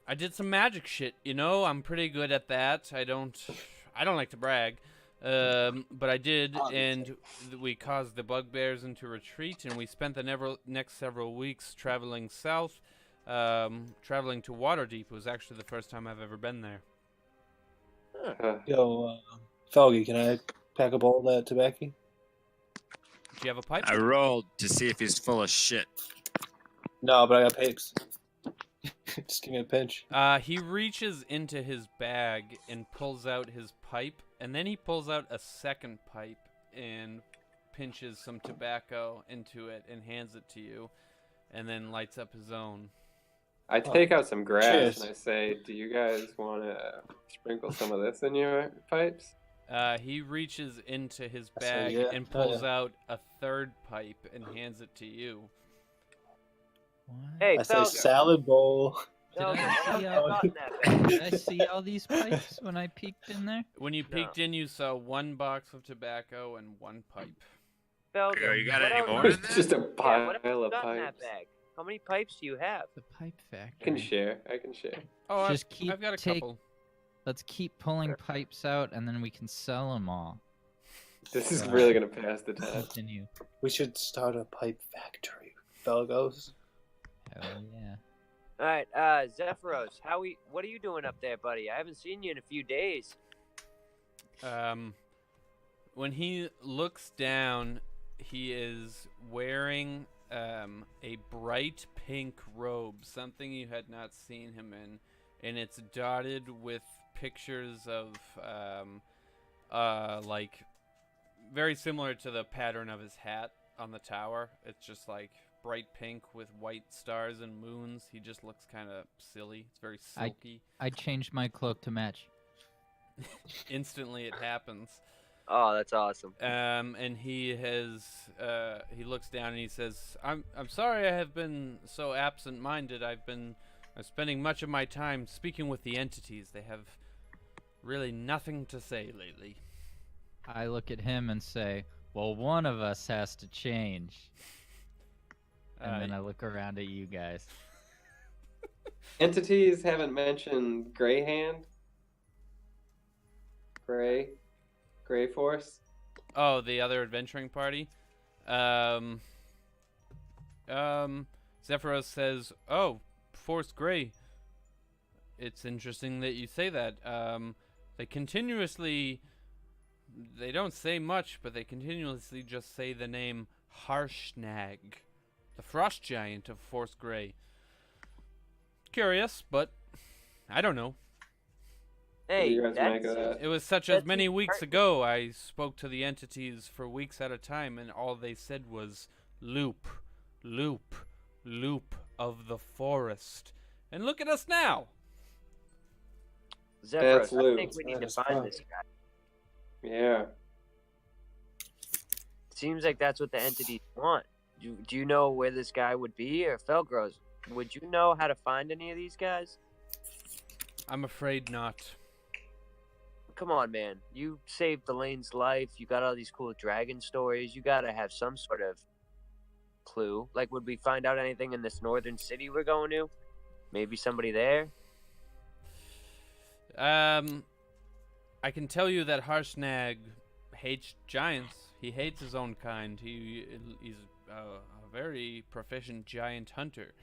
I did some magic shit, you know? I'm pretty good at that. I don't like to brag. But I did, and we caused the bugbears into retreat, and we spent the next several weeks traveling south, traveling to Waterdeep. It was actually the first time I've ever been there. Yo, Foggy, can I pack up all that tobacco? Do you have a pipe? I rolled to see if he's full of shit. No, but I got papes. Just give me a pinch. He reaches into his bag and pulls out his pipe, and then he pulls out a second pipe and pinches some tobacco into it and hands it to you, and then lights up his own. I take out some grass Cheers. and I say, "Do you guys want to sprinkle some of this in your pipes?" He reaches into his I say bag yeah. and Oh, pulls yeah. out a third pipe and hands it to you. What? Hey, I say Felga. salad bowl. Felga, Did I what see else all- you got in that bag? Did I see all these pipes when I peeked in there? When you peeked in, you saw one box of tobacco and one pipe. Felga, Yo, you got what any else- more than It's just a Yeah, pile what else you of got in that pipes. bag? How many pipes do you have? The pipe I factory. can share. I can share. Oh, Just keep I've got a take- couple. Let's keep pulling pipes out, and then we can sell them all. This is So- really gonna pass the test. Continue. We should start a pipe factory. Felgos. Hell yeah. All right, Zephyros, what are you doing up there, buddy? I haven't seen you in a few days. When he looks down, he is wearing a bright pink robe, something you had not seen him in, and it's dotted with pictures of like very similar to the pattern of his hat on the tower. It's just like bright pink with white stars and moons. He just looks kind of silly. It's very silky. I changed my cloak to match. Instantly, it happens. Oh, that's awesome. And he looks down and he says, I'm sorry I have been so absent-minded. I'm spending much of my time speaking with the entities. They have really nothing to say lately. I look at him and say, well, one of us has to change. And then I look around at you guys. Entities haven't mentioned Greyhand. Grey Force. Oh, the other adventuring party? Zephyros says, oh, Force Grey. It's interesting that you say that. They don't say much, but they continuously just say the name Harshnag, the frost giant of Force Grey. Curious, but I don't know. Hey, You guys make that's, that. It was such as That's many weeks important. ago. I spoke to the entities for weeks at a time, and all they said was loop, loop, loop of the forest. And look at us now. Zephyros, That's I think loose. we need That to is find fun. this guy. Yeah. Seems like that's what the entities want. Do you know where this guy would be, or Felgros? Would you know how to find any of these guys? I'm afraid not. Come on, man. You saved Delane's life. You got all these cool dragon stories. You gotta have some sort of clue. Like, would we find out anything in this northern city we're going to? Maybe somebody there? I can tell you that Harshnag hates giants. He hates his own kind. He's a very proficient giant hunter.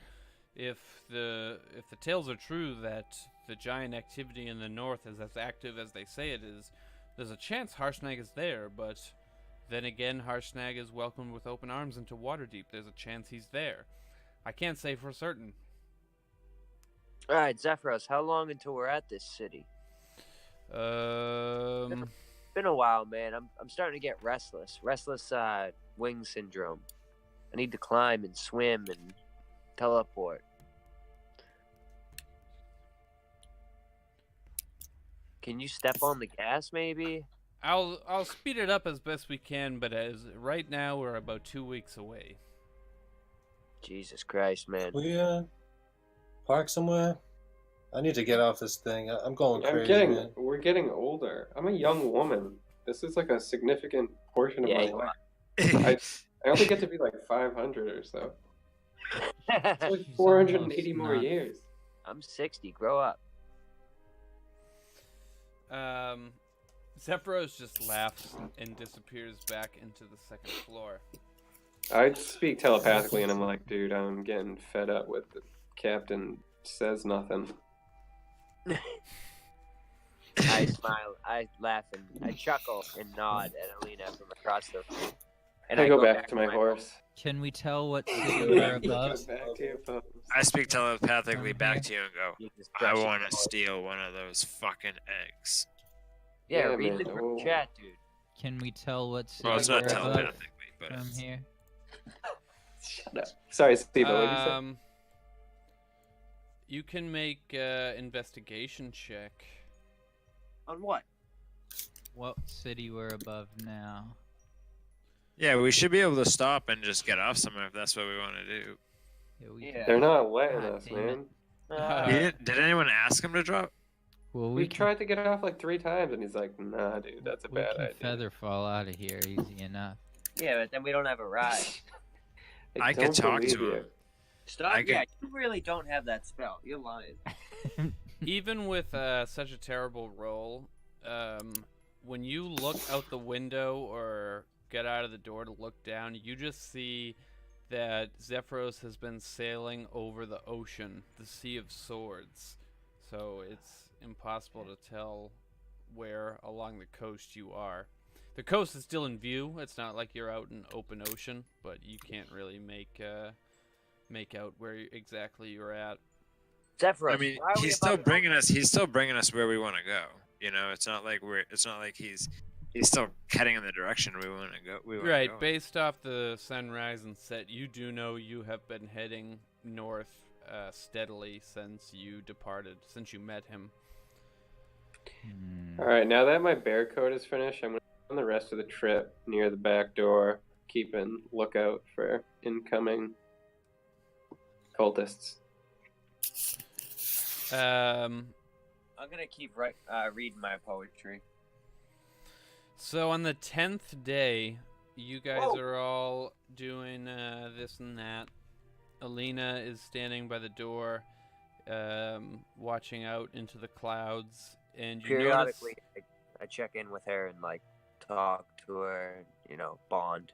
If the tales are true that the giant activity in the north is as active as they say it is, there's a chance Harshnag is there, but then again, Harshnag is welcomed with open arms into Waterdeep. There's a chance he's there. I can't say for certain. All right, Zephyros, how long until we're at this city? been a while, man. I'm starting to get restless. Restless wing syndrome. I need to climb and swim and teleport. Can you step on the gas, maybe? I'll speed it up as best we can, but as right now we're about 2 weeks away. Jesus Christ, man. We park somewhere. I need to get off this thing. I'm going crazy, man. We're getting older. I'm a young woman. This is like a significant portion of Yeah, my you life. I only get to be like 500 or so. It's like 480 more nuts. years. I'm 60. Grow up. Zephyros just laughs and disappears back into the second floor. I speak telepathically, and I'm like, dude, I'm getting fed up with the captain says nothing. I smile. I laugh and I chuckle and nod at Alina from across the room. And I go back to my horse. Can we tell what city we're Go above? back to your post. I speak telepathically back to you and go, Jesus I Christ. want to steal one of those fucking eggs. Yeah, Yeah, read man. the group Oh. chat, dude. Can we tell what city Well, it's we're not above telepathically, but from it's... here? Shut up. Sorry, Steve. What did you say? You can make investigation check. On what? What city we're above now? Yeah, we should be able to stop and just get off somewhere if that's what we want to do. Yeah, we Yeah. They're not letting God us, damn it. man. Did anyone ask him to drop? Well, We we can, tried to get off like 3 times, and he's like, nah, dude, that's a we bad can idea. feather fall out of here easy enough. Yeah, but then we don't have a ride. I could don't talk believe to you. him. Stop. I could- Yeah, you really don't have that spell. You're lying. Even with such a terrible roll, when you look out the window or get out of the door to look down, you just see that Zephyros has been sailing over the ocean, the Sea of Swords. So it's impossible to tell where along the coast you are. The coast is still in view. It's not like you're out in open ocean, but you can't really make out where exactly you're at. Zephyros, I mean, why are we he's still above- bringing us. He's still bringing us where we want to go. You know, it's not like he's still heading in the direction we want to go. Right, based off the sunrise and set, you do know you have been heading north steadily since you since you met him. Hmm. All right, now that my bear coat is finished, I'm going to spend the rest of the trip near the back door, keeping lookout for incoming cultists. Um, I'm gonna keep reading my poetry. so on the 10th day, you guys Whoa. are all doing this and that. Alina is standing by the door, watching out into the clouds, and you Periodically, I check in with her and like talk to her, and, you know, bond.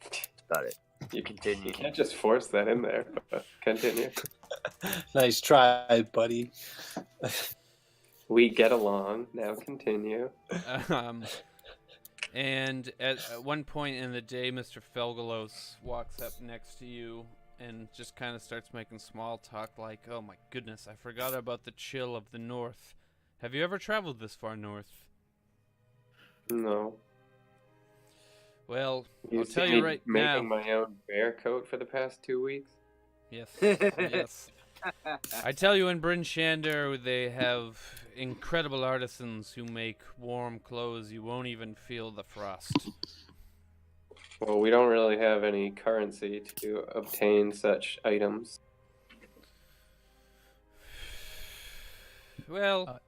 That's about it. You Continue. can't just force that in there, but continue. Nice try, buddy. We get along. Now continue. And at one point in the day, Mr. Felgalos walks up next to you and just kind of starts making small talk like, oh my goodness, I forgot about the chill of the north. Have you ever traveled this far north? No. Well, You I'll tell see you me right making now. my own bear coat for the past 2 weeks? Yes, yes. I tell you, in Bryn Shander, they have incredible artisans who make warm clothes. You won't even feel the frost. Well, we don't really have any currency to obtain such items. Well,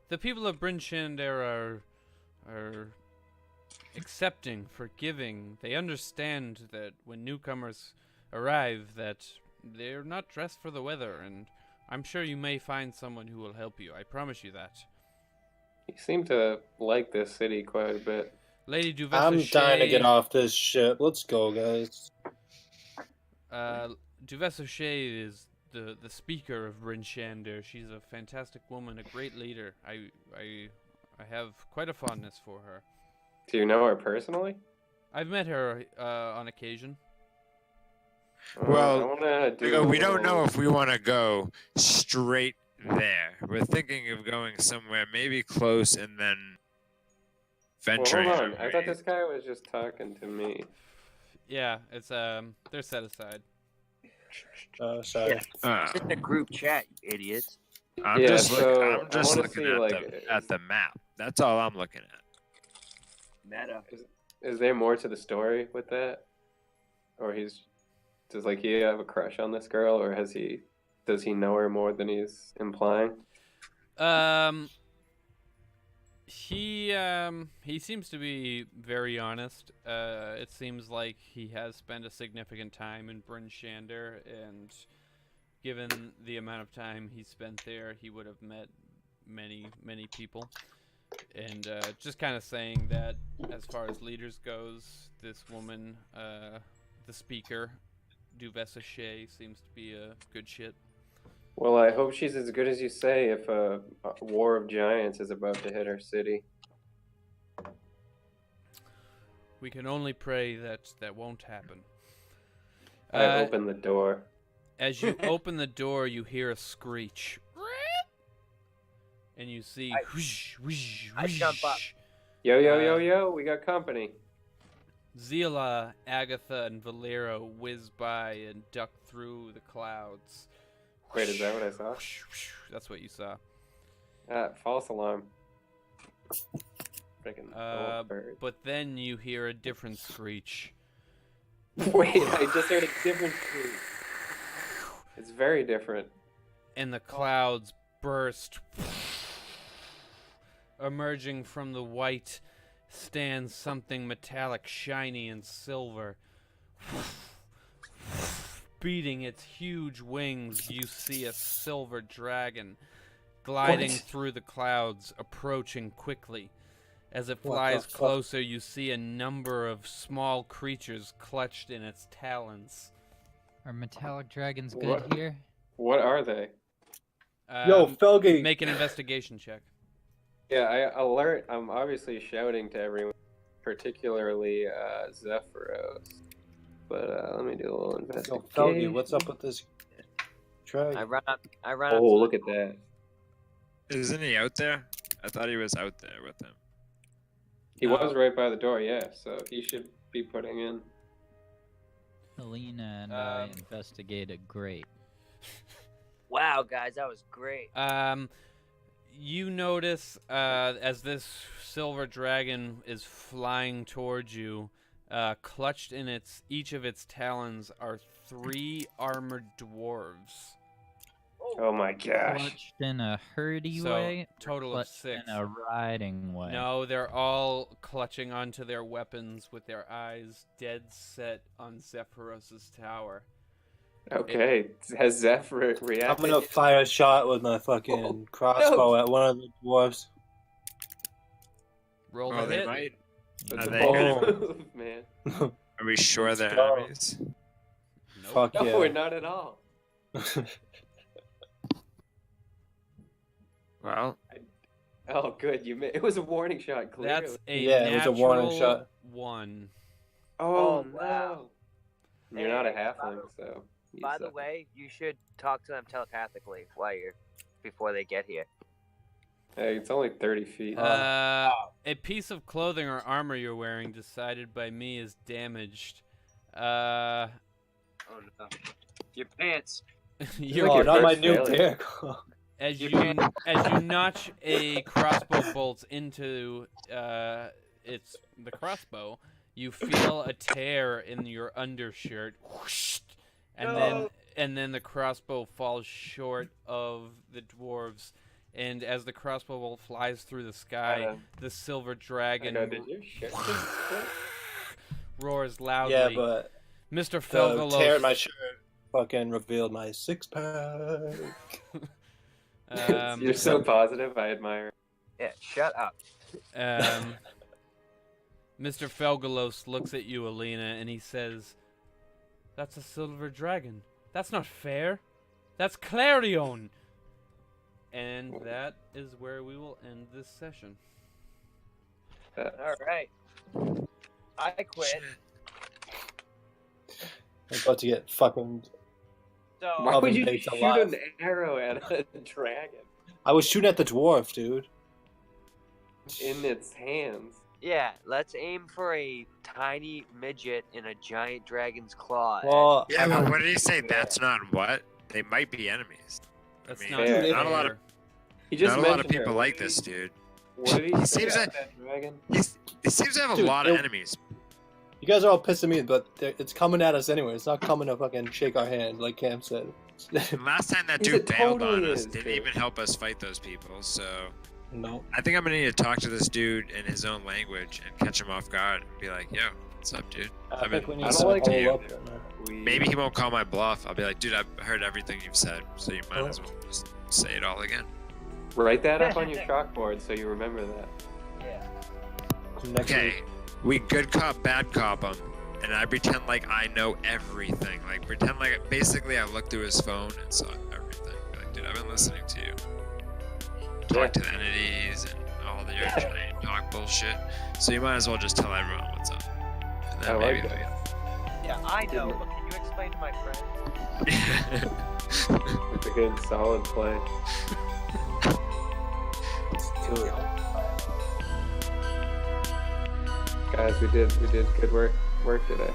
the people of Bryn Shander are accepting, forgiving. They understand that when newcomers arrive that they're not dressed for the weather, and I'm sure you may find someone who will help you. I promise you that. You seem to like this city quite a bit. Lady Duvessa I'm dying to get off this ship. Let's go, guys. Duvessa Shea is the speaker of Bryn Shander. She's a fantastic woman, a great leader. I have quite a fondness for her. Do you know her personally? I've met her on occasion. Well, I wanna do We a don't know little- if we want to go straight there. We're thinking of going somewhere maybe close and then venturing. hold on. out I thought ways. this guy was just talking to me. Yeah, it's they're set aside. Sorry. Uh, It's in the group chat, you idiots. I'm Yeah, just so I'm I just wanna looking see, at like, the map. That's all I'm looking at. Meta. Is there more to the story with that? Or does like he have a crush on this girl, or does he know her more than he's implying? He seems to be very honest. It seems like he has spent a significant time in Bryn Shander, and given the amount of time he spent there, he would have met many people. And just kind of saying that, as far as leaders goes, this woman, the speaker, Duvessa Shea, seems to be a good shit. Well, I hope she's as good as you say if a war of giants is about to hit our city. We can only pray that that won't happen. I open the door. As you open the door, you hear a screech. And you see whoosh, whoosh, I whoosh. jump up. Yo, we got company. Zila, Agatha, and Valero whiz by and duck through the clouds. Wait, is that what I saw? Whoosh, whoosh. That's what you saw. False alarm. Freaking old bird. But then you hear a different screech. Wait, I just heard a different scream. It's very different. And the clouds burst. Emerging from the white stands something metallic, shiny, and silver. Beating its huge wings, you see a silver dragon gliding through the clouds, approaching quickly. As it flies closer, you see a number of small creatures clutched in its talons. Are metallic dragons good here? What are they? Yo, Felgate. Make an investigation check. Yeah, I'm obviously shouting to everyone, particularly Zephyros. But let me do a little Yo, investigation. Felgate, what's up with this dragon? I run up. Oh, look at that. Isn't he out there? I thought he was out there with him. He was right by the door, yeah, so he should be putting in. Helena and I investigated great. Wow, guys, that was great. You notice as this silver dragon is flying towards you, clutched in each of its talons are 3 armored dwarves. Oh my gosh. Clutched in a herdy So, way? total of Clutched 6. in a riding way? No, they're all clutching onto their weapons with their eyes dead set on Zephyros' tower. Okay, has Zephyr reacted? I'm gonna fire a shot with my fucking crossbow at one of the dwarves. Roll Oh, the they hit. might. That's Are a they bold gonna- move, man. Are we sure they're go. enemies? Nope. Fuck No, yeah. we're not at all. Well, Oh, good. It was a warning shot, clearly. That's a Yeah, it was a warning natural shot. 1. Oh, Oh, wow. no. You're not a Hey, halfling, so. you By the suck. way, you should talk to them telepathically before they get here. Hey, it's only 30 feet. A piece of clothing or armor you're wearing, decided by me, is damaged. Oh no. Your pants. You're, Oh, your not my first new failure. vehicle. as you notch a crossbow bolt into the crossbow, you feel a tear in your undershirt, whoosh, and then the crossbow falls short of the dwarves. And as the crossbow bolt flies through the sky, the silver dragon Did your shirt just split? roars loudly. Yeah, but Mr. the tear in my Felgalos, shirt fucking revealed my 6-pack. You're so positive. I admire. Yeah, shut up. Mr. Felgalos looks at you, Alina, and he says, "That's a silver dragon. That's not fair. That's Clarion." And that is where we will end this session. All right. I quit. I'm about to get fucking. So Why Oven would you baked shoot alive. an arrow at a dragon I was shooting at the dwarf, dude. in its hands? Yeah, let's aim for a tiny midget in a giant dragon's claw. Well, Yeah, I- but what did he say? That's not what? They might be enemies. That's mean, not Dude, fair. not a lot of- He just Not a lot of mentioned people her. like this dude. What did he He say seems about like- that dragon? He seems to have a Dude, lot of it- enemies. you guys are all pissing me, but it's coming at us anyway. It's not coming to fucking shake our hand, like Cam said. And last time that He's dude a bailed totally on us, is, didn't dude. even help us fight those people. So No. I think I'm gonna need to talk to this dude in his own language and catch him off guard and be like, "Yo, what's up, dude?" I I've think been we need I to don't like follow you. up on that. We, Maybe he won't call my bluff. I'll be like, "Dude, I've heard everything you've said, so you might Oh. as well just say it all again." write that up on your chalkboard so you remember that. Next Okay, week. we good cop, bad cop him, and I pretend like I know everything. Like pretend like basically I looked through his phone and saw everything. Be like, dude, I've been listening to you. Talk to the entities and all the your giant talk bullshit. So you might as well just tell everyone what's up. And then I maybe like they'll Yeah, I know. But can you explain to my friend? get- It's a good, solid play. Guys, we did good work today.